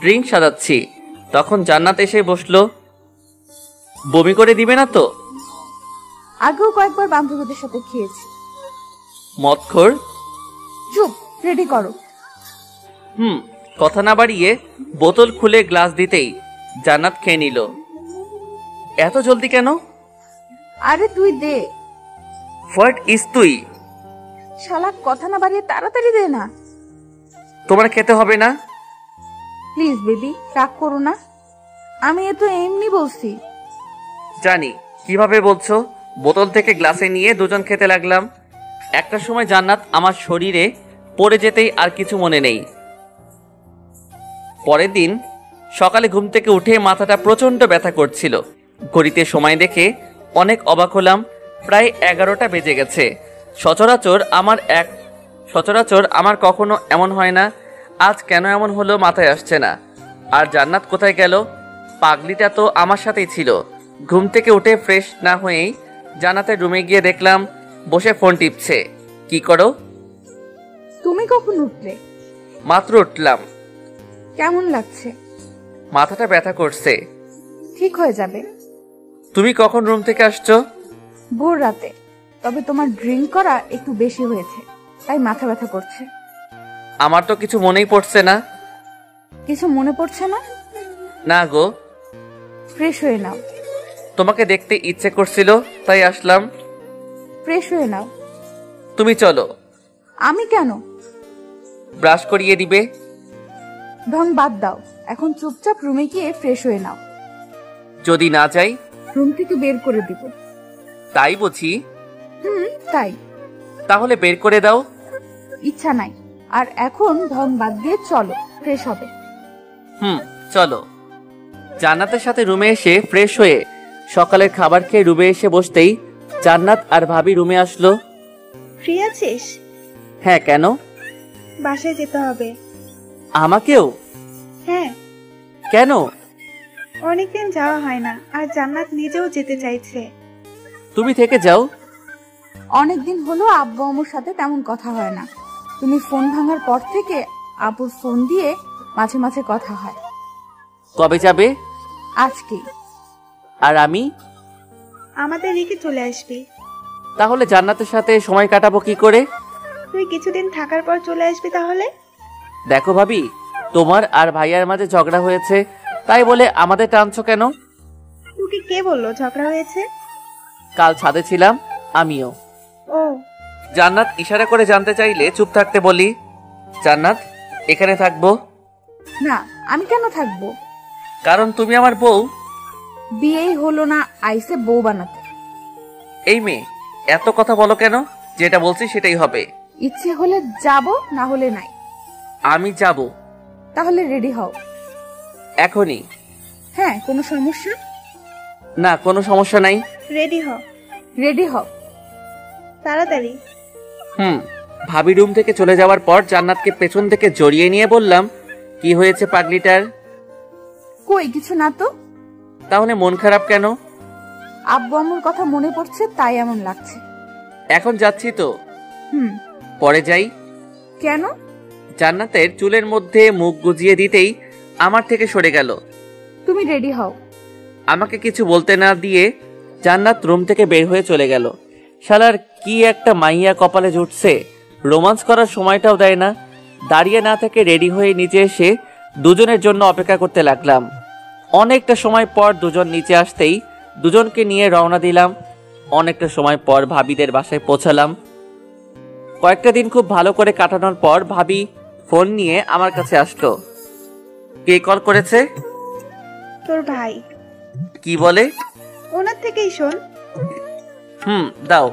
ড্রিঙ্ক সাজাচ্ছি, তখন জান্নাত এসে বসলো। বমি করে দিবে না তো? আগেও কয়েকবার বান্ধবীদের সাথে খেয়েছি। মদখোর। চুপ, রেডি করো। কথা না বাড়িয়ে বোতল খুলে গ্লাস দিতেই জান্নাত খেয়ে নিল। এত জলদি কেন? আরে তুই দে। হোয়াট ইজ তুই? শালা কথা না বাড়িয়ে তাড়াতাড়ি দে না। তোমার খেতে হবে না? প্লিজ বেবি, রাগ করো না। আমি এ তো এমনি বলছি। জানি কিভাবে বলছো। বোতল থেকে গ্লাসে নিয়ে দুজন খেতে লাগলাম। একটা সময় জান্নাত আমার শরীরে পড়ে যেতেই আর কিছু মনে নেই। পরের দিন সকালে ঘুম থেকে উঠে মাথাটা প্রচন্ড ব্যথা করছিল। ঘড়িতে সময় দেখে অনেক অবাক হলাম। প্রায় 11টা বেজে গেছে। সচরাচর আমার কখনো এমন হয় না। আজ কেন এমন হলো মাথায় আসছে না। আর জান্নাত কোথায় গেল? পাগলিটা তো আমার সাথেই ছিল। ঘুম থেকে উঠে ফ্রেশ না হয়েই জান্নাতের রুমে গিয়ে দেখলাম বসে ফোন টিপছে। কি করো? তুমি কখন উঠলে? মাত্র উঠলাম। কেমন লাগছে? মাথাটা ব্যথা করছে। ঠিক হয়ে যাবে। তুমি কখন রুম থেকে আসছো? ভোর রাতে। তবে তোমার ড্রিঙ্ক করা একটু বেশি হয়েছে, তাই মাথা ব্যথা করছে। আমার তো কিছু মনেই পড়ছে না। কিছু মনে পড়ছে না? না গো। ফ্রেশ হয়ে নাও। তোমাকে দেখতে ইচ্ছে করছিল তাই আসলাম। ফ্রেশ হয়ে নাও। তুমি চলো। আমি কেন? ব্রাশ করিয়ে দিবে। ঢং বাদ দাও, এখন চুপচাপ রুমে গিয়ে ফ্রেশ হয়ে নাও। যদি না যাই? রুম থেকে বের করে দিব। তাই বুঝি? তাই। তাহলে বের করে দাও। ইচ্ছা নাই। আর এখন ঢং বাদ দিয়ে চলো, ফ্রেশ হবে। চলো। জান্নাতের সাথে রুমে এসে ফ্রেশ হয়ে সকালের খাবার খেয়ে রুমে এসে বসতেই জান্নাত আর ভাবি রুমে আসলো। ফ্রি আছিস? হ্যাঁ, কেন? বাসায় যেতে হবে। আমাকেও? হ্যাঁ। কেন? অনেকদিন যাওয়া হয় না, আর জান্নাত নিজেও যেতে চাইছে। তুমি থেকে যাও। অনেকদিন হলো আব্বু আম্মুর সাথে তেমন কথা হয় না। তুমি ফোন ভাঙার পর থেকে আব্বুর ফোন দিয়ে মাঝে মাঝে কথা হয়। কবে যাবে? আজকে। আর আমি? আমাদের রেখে চলে আসবি। তাহলে জান্নাতের সাথে সময় কাটাবো কি করে? তুই কিছুদিন থাকার পর চলে আসবি তাহলে। দেখো ভাবি, তোমার আর ভাইয়ার মাঝে ঝগড়া হয়েছে, তাই বলে আমাদের টানছো কেন? তোকে কে বললো ঝগড়া হয়েছে? কাল ছাদে ছিলাম, আমিও। ও। জান্নাত ইশারা করে জানতে চাইলে চুপ থাকতে বলি। জান্নাত, এখানে থাকবো। না, আমি কেন থাকবো? কারণ তুমি আমার বউ। বিয়েই হলো না, আইসে বউ বানাতে। এই মেয়ে, এত কথা বলো কেন? যেটা বলছি সেটাই হবে। ইচ্ছে হলে যাব, না হলে নাই। আমি যাব। তাহলে রেডি হও। এখনই? হ্যাঁ, কোনো সমস্যা? না, কোনো সমস্যা নাই। রেডি হ। রেডি হও তাড়াতাড়ি। ভাবি রুম থেকে চলে যাওয়ার পর জান্নাতকে পেছন থেকে জড়িয়ে নিয়ে বললাম, কি হয়েছে পাগলিটার? কই কিছু না তো। তাহলে মন খারাপ কেন? আব্বু আম্মুর কথা মনে পড়ছে, তাই এমন লাগছে। এখন যাচ্ছি তো। পরে যাই। কেন? জান্নাতের চুলের মধ্যে মুখ গুজিয়ে দিতেই আমার থেকে সরে গেল। তুমি রেডি হও। আমাকে কিছু বলতে না দিয়ে জান্নাত রুম থেকে বের হয়ে চলে গেল। শালার কি একটা মাইয়া কপালে জুটছে, রোমান্স করার সময়টাও দেয় না। দাঁড়িয়ে না থেকে রেডি হয়ে নিচে এসে দুজনের জন্য অপেক্ষা করতে লাগলাম। অনেকটা সময় পর দুজন নিচে আসতেই দুজনকে নিয়ে রওনা দিলাম। অনেকটা সময় পর ভাবিদের বাসায় পৌঁছালাম। কয়েকটা দিন খুব ভালো করে কাটানোর পর ভাবি ফোন নিয়ে আমার কাছে আসলো। কে কল করেছে? তোর ভাই। কি বলে? ওনার থেকেই শোন। দাও।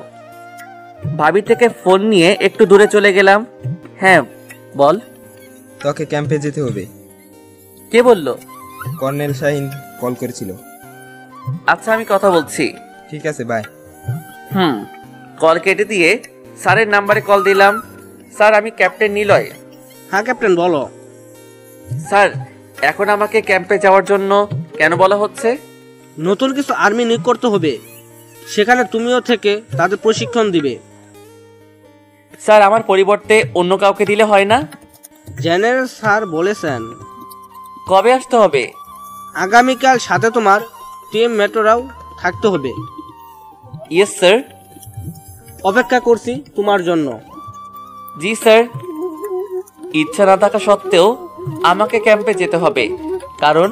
ভাবি থেকে ফোন নিয়ে একটু দূরে চলে গেলাম। হ্যাঁ বল। তোকে ক্যাম্পে যেতে হবে। কে বললো? কর্নেল শাহিন কল করেছিল। আচ্ছা, আমি কথা বলছি। ঠিক আছে, বাই। কল কেটে দিয়ে স্যারের নাম্বারে কল দিলাম। স্যার, আমি ক্যাপ্টেন নিলয়। হ্যাঁ ক্যাপ্টেন, বলো। স্যার, এখন আমাকে ক্যাম্পে যাওয়ার জন্য কেন বলা হচ্ছে? নতুন কিছু আর্মি নিয়োগ করতে হবে, সেখানে তুমিও থেকে তাদের প্রশিক্ষণ দিবে। স্যার, আমার পরিবর্তে অন্য কাউকে দিলে হয় না? জেনারেল স্যার বলেছেন। কবে আসতে হবে? আগামীকাল। সাথে তোমার টিম মেট্রোরাও থাকতে হবে। Yes sir. অপেক্ষা করছি তোমার জন্য। জি স্যার। ইচ্ছা না থাকা সত্ত্বেও আমাকে ক্যাম্পে যেতে হবে, কারণ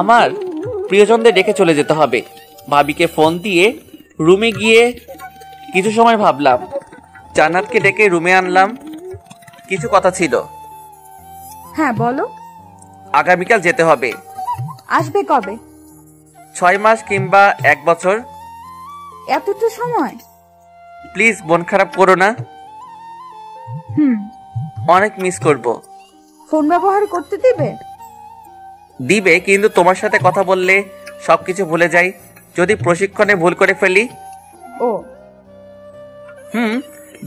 আমার প্রিয়জনদের ডেকে চলে যেতে হবে। ভাবিকে ফোন দিয়ে রুমে গিয়ে কিছু সময় ভাবলাম, জান্নাতকে ডেকে রুমে আনলাম। কিছু কথা ছিল। হ্যাঁ বলো। আগামীকাল যেতে হবে। আসবে কবে? 6 মাস কিংবা 1 বছর। এতটা সময়? প্লিজ মন খারাপ করো না। অনেক মিস করব। ফোন ব্যবহার করতে দিবে? দিবে, কিন্তু তোমার সাথে কথা বললে সবকিছু ভুলে যাই, যদি প্রশিক্ষণে ভুল করে ফেলি। ও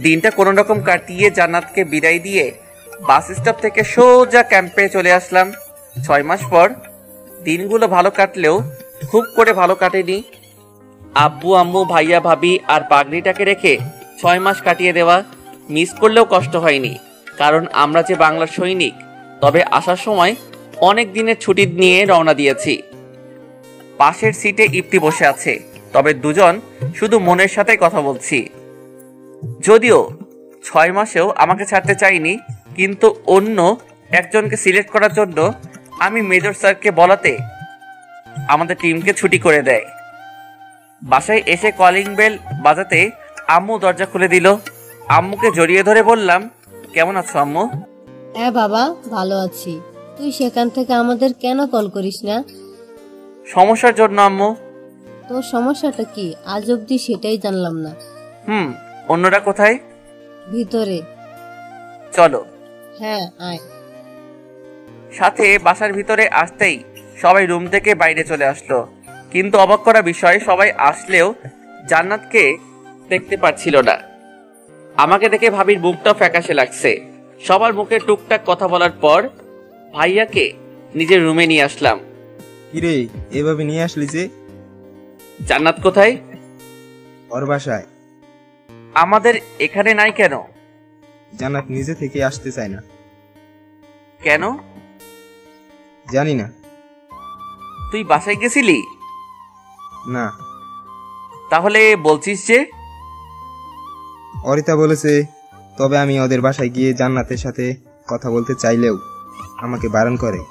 দিনটা কোনো রকম কাটিয়ে জান্নাতকে বিদায় দিয়ে বাস স্টপ থেকে সোজা ক্যাম্পে চলে আসলাম। 6 মাস পর দিনগুলো ভালো কাটলেও খুব করে ভালো কাটেনি। আব্বু আম্মু ভাইয়া ভাবি আর পাগড়িটাকে রেখে 6 মাস কাটিয়ে দেওয়া মিস করলেও কষ্ট হয়নি, কারণ আমরা যে বাংলার সৈনিক। তবে আসার সময় অনেক দিনের ছুটি নিয়ে রওনা দিয়েছি। পাশের সিটে ইপ্তি বসে আছে, তবে দুজন শুধু মনের সাথে কথা বলছি। যদিও 6 মাসেও আমাকে ছাড়তে চাইনি, কিন্তু অন্য একজনকে সিলেক্ট করার জন্য আমি মেজর স্যারকে বলাতে আমাদের টিমকে ছুটি করে দেয়। বাসায় এসে কলিং বেল বাজাতে আম্মু দরজা খুলে দিল। আম্মুকে জড়িয়ে ধরে বললাম, কেমন আছো আম্মু? হ্যাঁ বাবা, ভালো আছি। তুই সেখান থেকে আমাদের কেন কল করিস না? সমস্যার জন্য আম্মু। তোর সমস্যাটা কি আজ অব্দি সেটাই জানলাম না। অন্যরা কোথায়? ভিতরে। চলো। হ্যাঁ আয়। সাথে বাসার ভিতরে আসতেই সবাই রুম থেকে বাইরে চলে আসলো, কিন্তু অবাক করা বিষয়, সবাই আসলেও জান্নাতকে দেখতে পাচ্ছিল না। আমাকে দেখে ভাবির মুখটা ফ্যাকাশে লাগছে। সবার মুখে টুকটাক কথা বলার পর ভাইয়াকে নিজের রুমে নিয়ে আসলাম। কিরে, এভাবে নিয়ে আসলি যে? জান্নাত কোথায়? ওর বাসায়। আমাদের এখানে নাই কেন? জান্নাত নিজে থেকে আসতে চায় না। কেন? জানি না। তুই বাসায় গেছিলি? না। তাহলে বলছিস যে? অরিতা বলেছে, তবে আমি ওদের বাসায় গিয়ে জান্নাতের সাথে কথা বলতে চাইলেও আমাকে বারণ করে।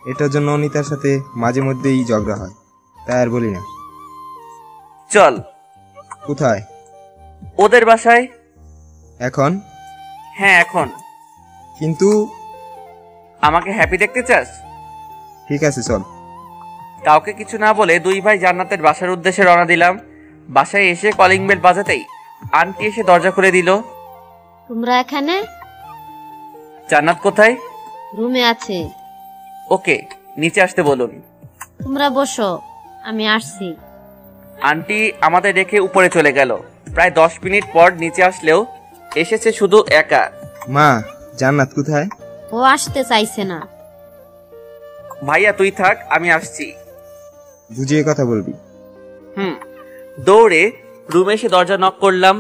এটার জন্য অনিতার সাথে মাঝে মধ্যেই ঝগড়া হয়, তাই আর বলি না। চল। কোথায়? ওদের বাসায়। এখন? হ্যাঁ এখন। কিন্তু আমাকে হ্যাপি দেখতে চাস? ঠিক আছে চল। কাউকে কিছু না বলে দুই ভাই জান্নাতের বাসার উদ্দেশ্যে রওনা দিলাম। বাসায় এসে কলিং বেল বাজাতেই আন্টি এসে দরজা খুলে দিল। তোমরা এখানে? জান্নাত কোথায়? রুমে আছে। ওকে, নিচে আসতে বলুন। তোমরা বসো, আমি আসছি। আন্টি আমাদের রেখে উপরে চলে গেল। প্রায় 10 মিনিট পর নিচে আসলেও এসেছে শুধু একা। মা, জান্নাত কোথায়? ও আসতে চাইছে না। ভাইয়া তুই থাক, আমি আসছি। বুঝিয়ে কথা বলবি। দৌড়ে রুমে এসে দরজা নক করলাম।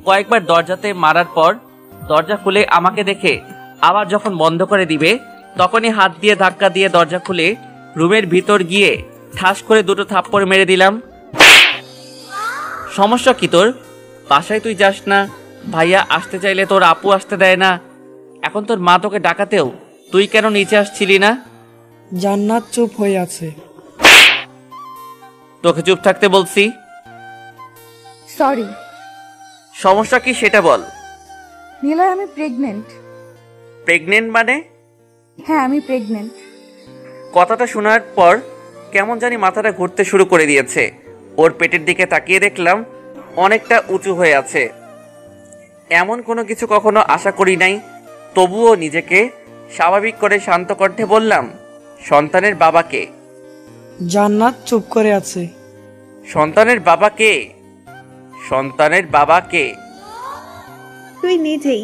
কয়েকবার দরজাতে মারার পর দরজা খুলে আমাকে দেখে আবার যখন বন্ধ করে দিবে, তখনই হাত দিয়ে ধাক্কা দিয়ে দরজা খুলে রুমের ভিতর গিয়ে ঠাস করে 2 থাপ্পড় মেরে দিলাম। সমস্যা কি তোর? বাসায় তুই যাস না, ভাইয়া আসতে চাইলে তোর আপু আসতে দেয় না, এখন তোর মা তোকে ডাকাতেও তুই কেন নিচে আসছিলি না? জান্নাত চুপ হয়ে আছে। তোকে চুপ থাকতে বলছি। সরি। সমস্যা কি সেটা বল। নিলয়, আমি প্রেগনেন্ট। প্রেগনেন্ট মানে? হ্যাঁ আমি প্রেগনেন্ট। কথাটা শোনার পর কেমন জানি মাথাটা ঘুরতে শুরু করে দিয়েছে। ওর পেটের দিকে তাকিয়ে দেখলাম অনেকটা উঁচু হয়ে আছে। এমন কোনো কিছু কখনো আশা করি নাই। তবুও নিজেকে স্বাভাবিক করে শান্ত কণ্ঠে বললাম, সন্তানের বাবা কে? জান্নাত চুপ করে আছে। সন্তানের বাবা কে? সন্তানের বাবা কে? তুই নিজেই।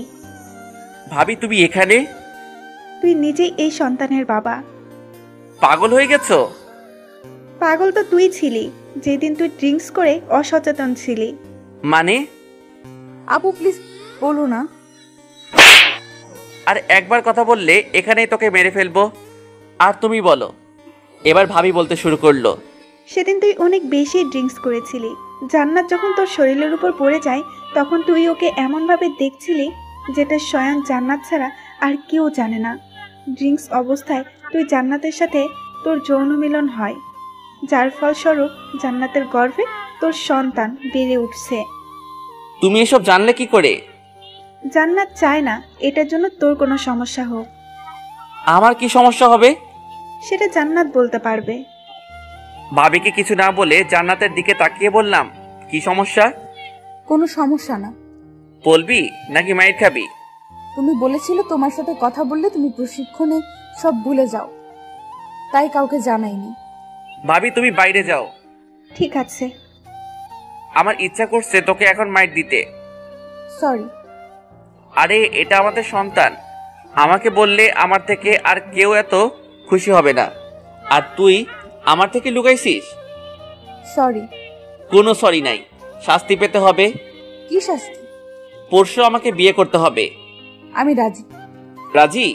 ভাবি তুমি এখানে? তুই নিজেই এই সন্তানের বাবা। পাগল হয়ে গেছো? পাগল তো তুই ছিলি, যেদিন তুই ড্রিঙ্কস করে অসচেতন ছিলি। মানে? আপু প্লিজ বলো না। আর একবার কথা বললে এখানেই তোকে মেরে ফেলবো। আর তুমি বলো। এবার ভাবি বলতে শুরু করলো। সেদিন তুই অনেক বেশি ড্রিঙ্কস করেছিলি, জান্নাত যখন তোর শরীরের উপর পড়ে যায় তখন তুই ওকে এমনভাবে দেখছিলি যেটা স্বয়ং জান্নাত ছাড়া আর কেউ জানে না। ড্রিঙ্কস অবস্থায় তুই জান্নাতের সাথে তোর যৌন মিলন হয়, যার ফলস্বরূপ জান্নাতের গর্ভে তোর সন্তান বেড়ে উঠছে। তুমি এসব জানলে কি করে? জান্নাত চায় না এটার জন্য তোর কোনো সমস্যা হোক। আমার কি সমস্যা হবে? সেটা জান্নাত বলতে পারবে। ভাবিকে কিছু না বলে জান্নাতের দিকে তাকিয়ে বললাম, কি সমস্যা? কোনো সমস্যা না। বলবি নাকি মাইর খাবি? তুমি বলেছিলে তোমার সাথে কথা বললে তুমি প্রশিক্ষণে সব ভুলে যাও, তাই কাউকে জানাইনি। ভাবি তুমি বাইরে যাও। ঠিক আছে। আমার ইচ্ছা করছে তোকে এখন মাইর দিতে। সরি। আরে এটা আমাদের সন্তান, আমাকে বললে আমার থেকে আর কেউ এত খুশি হবে না, আর তুই আমার থেকে লুকাইছিস। সরি। কোনো সরি নাই, শাস্তি পেতে হবে। কি শাস্তি? পরশু আমাকে বিয়ে করতে হবে। আমি রাজি। রাজি?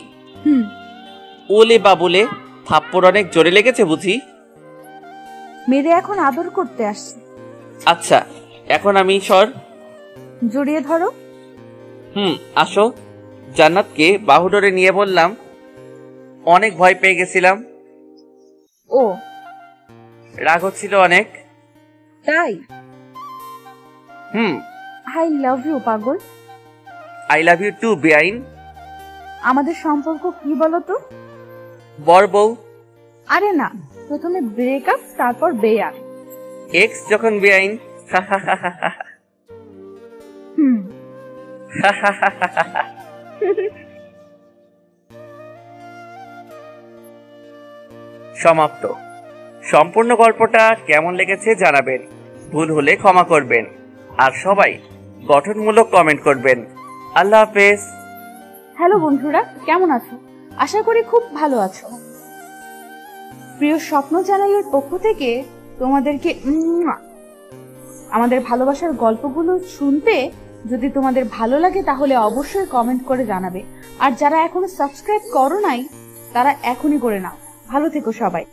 ওলে বাবুলে, থাপ্পড় অনেক জোরে লেগেছে বুঝি? মেরে এখন আদর করতে আসছে। আচ্ছা এখন আমি সর। জড়িয়ে ধরো। আসো। জান্নাতকে বাহুডোরে নিয়ে বললাম, অনেক ভয় পেয়ে গেছিলাম। ও রাগ হচ্ছিল অনেক। তাই? আই লাভ ইউ পাগল। আই লাভ ইউ টু বেআইন। আমাদের সম্পর্ক কি বলো তো? বর বউ। আরে না, প্রথমে ব্রেকআপ তারপর বেয়া। এক্স যখন বেআইন। সমাপ্ত। সম্পূর্ণ গল্পটা কেমন লেগেছে জানাবেন, ভুল হলে ক্ষমা করবেন, আর সবাই গঠনমূলক কমেন্ট করবেন। আল্লাহ হাফেজ। হ্যালো বন্ধুরা, কেমন আছো? আশা করি খুব ভালো আছো। প্রিয় স্বপ্ন চ্যানেলের পক্ষ থেকে তোমাদেরকে আমাদের ভালোবাসার গল্পগুলো শুনতে যদি তোমাদের ভালো লাগে তাহলে অবশ্যই কমেন্ট করে জানাবে, আর যারা এখনো সাবস্ক্রাইব করো নাই তারা এখনই করে নাও। ভালো থেকো সবাই।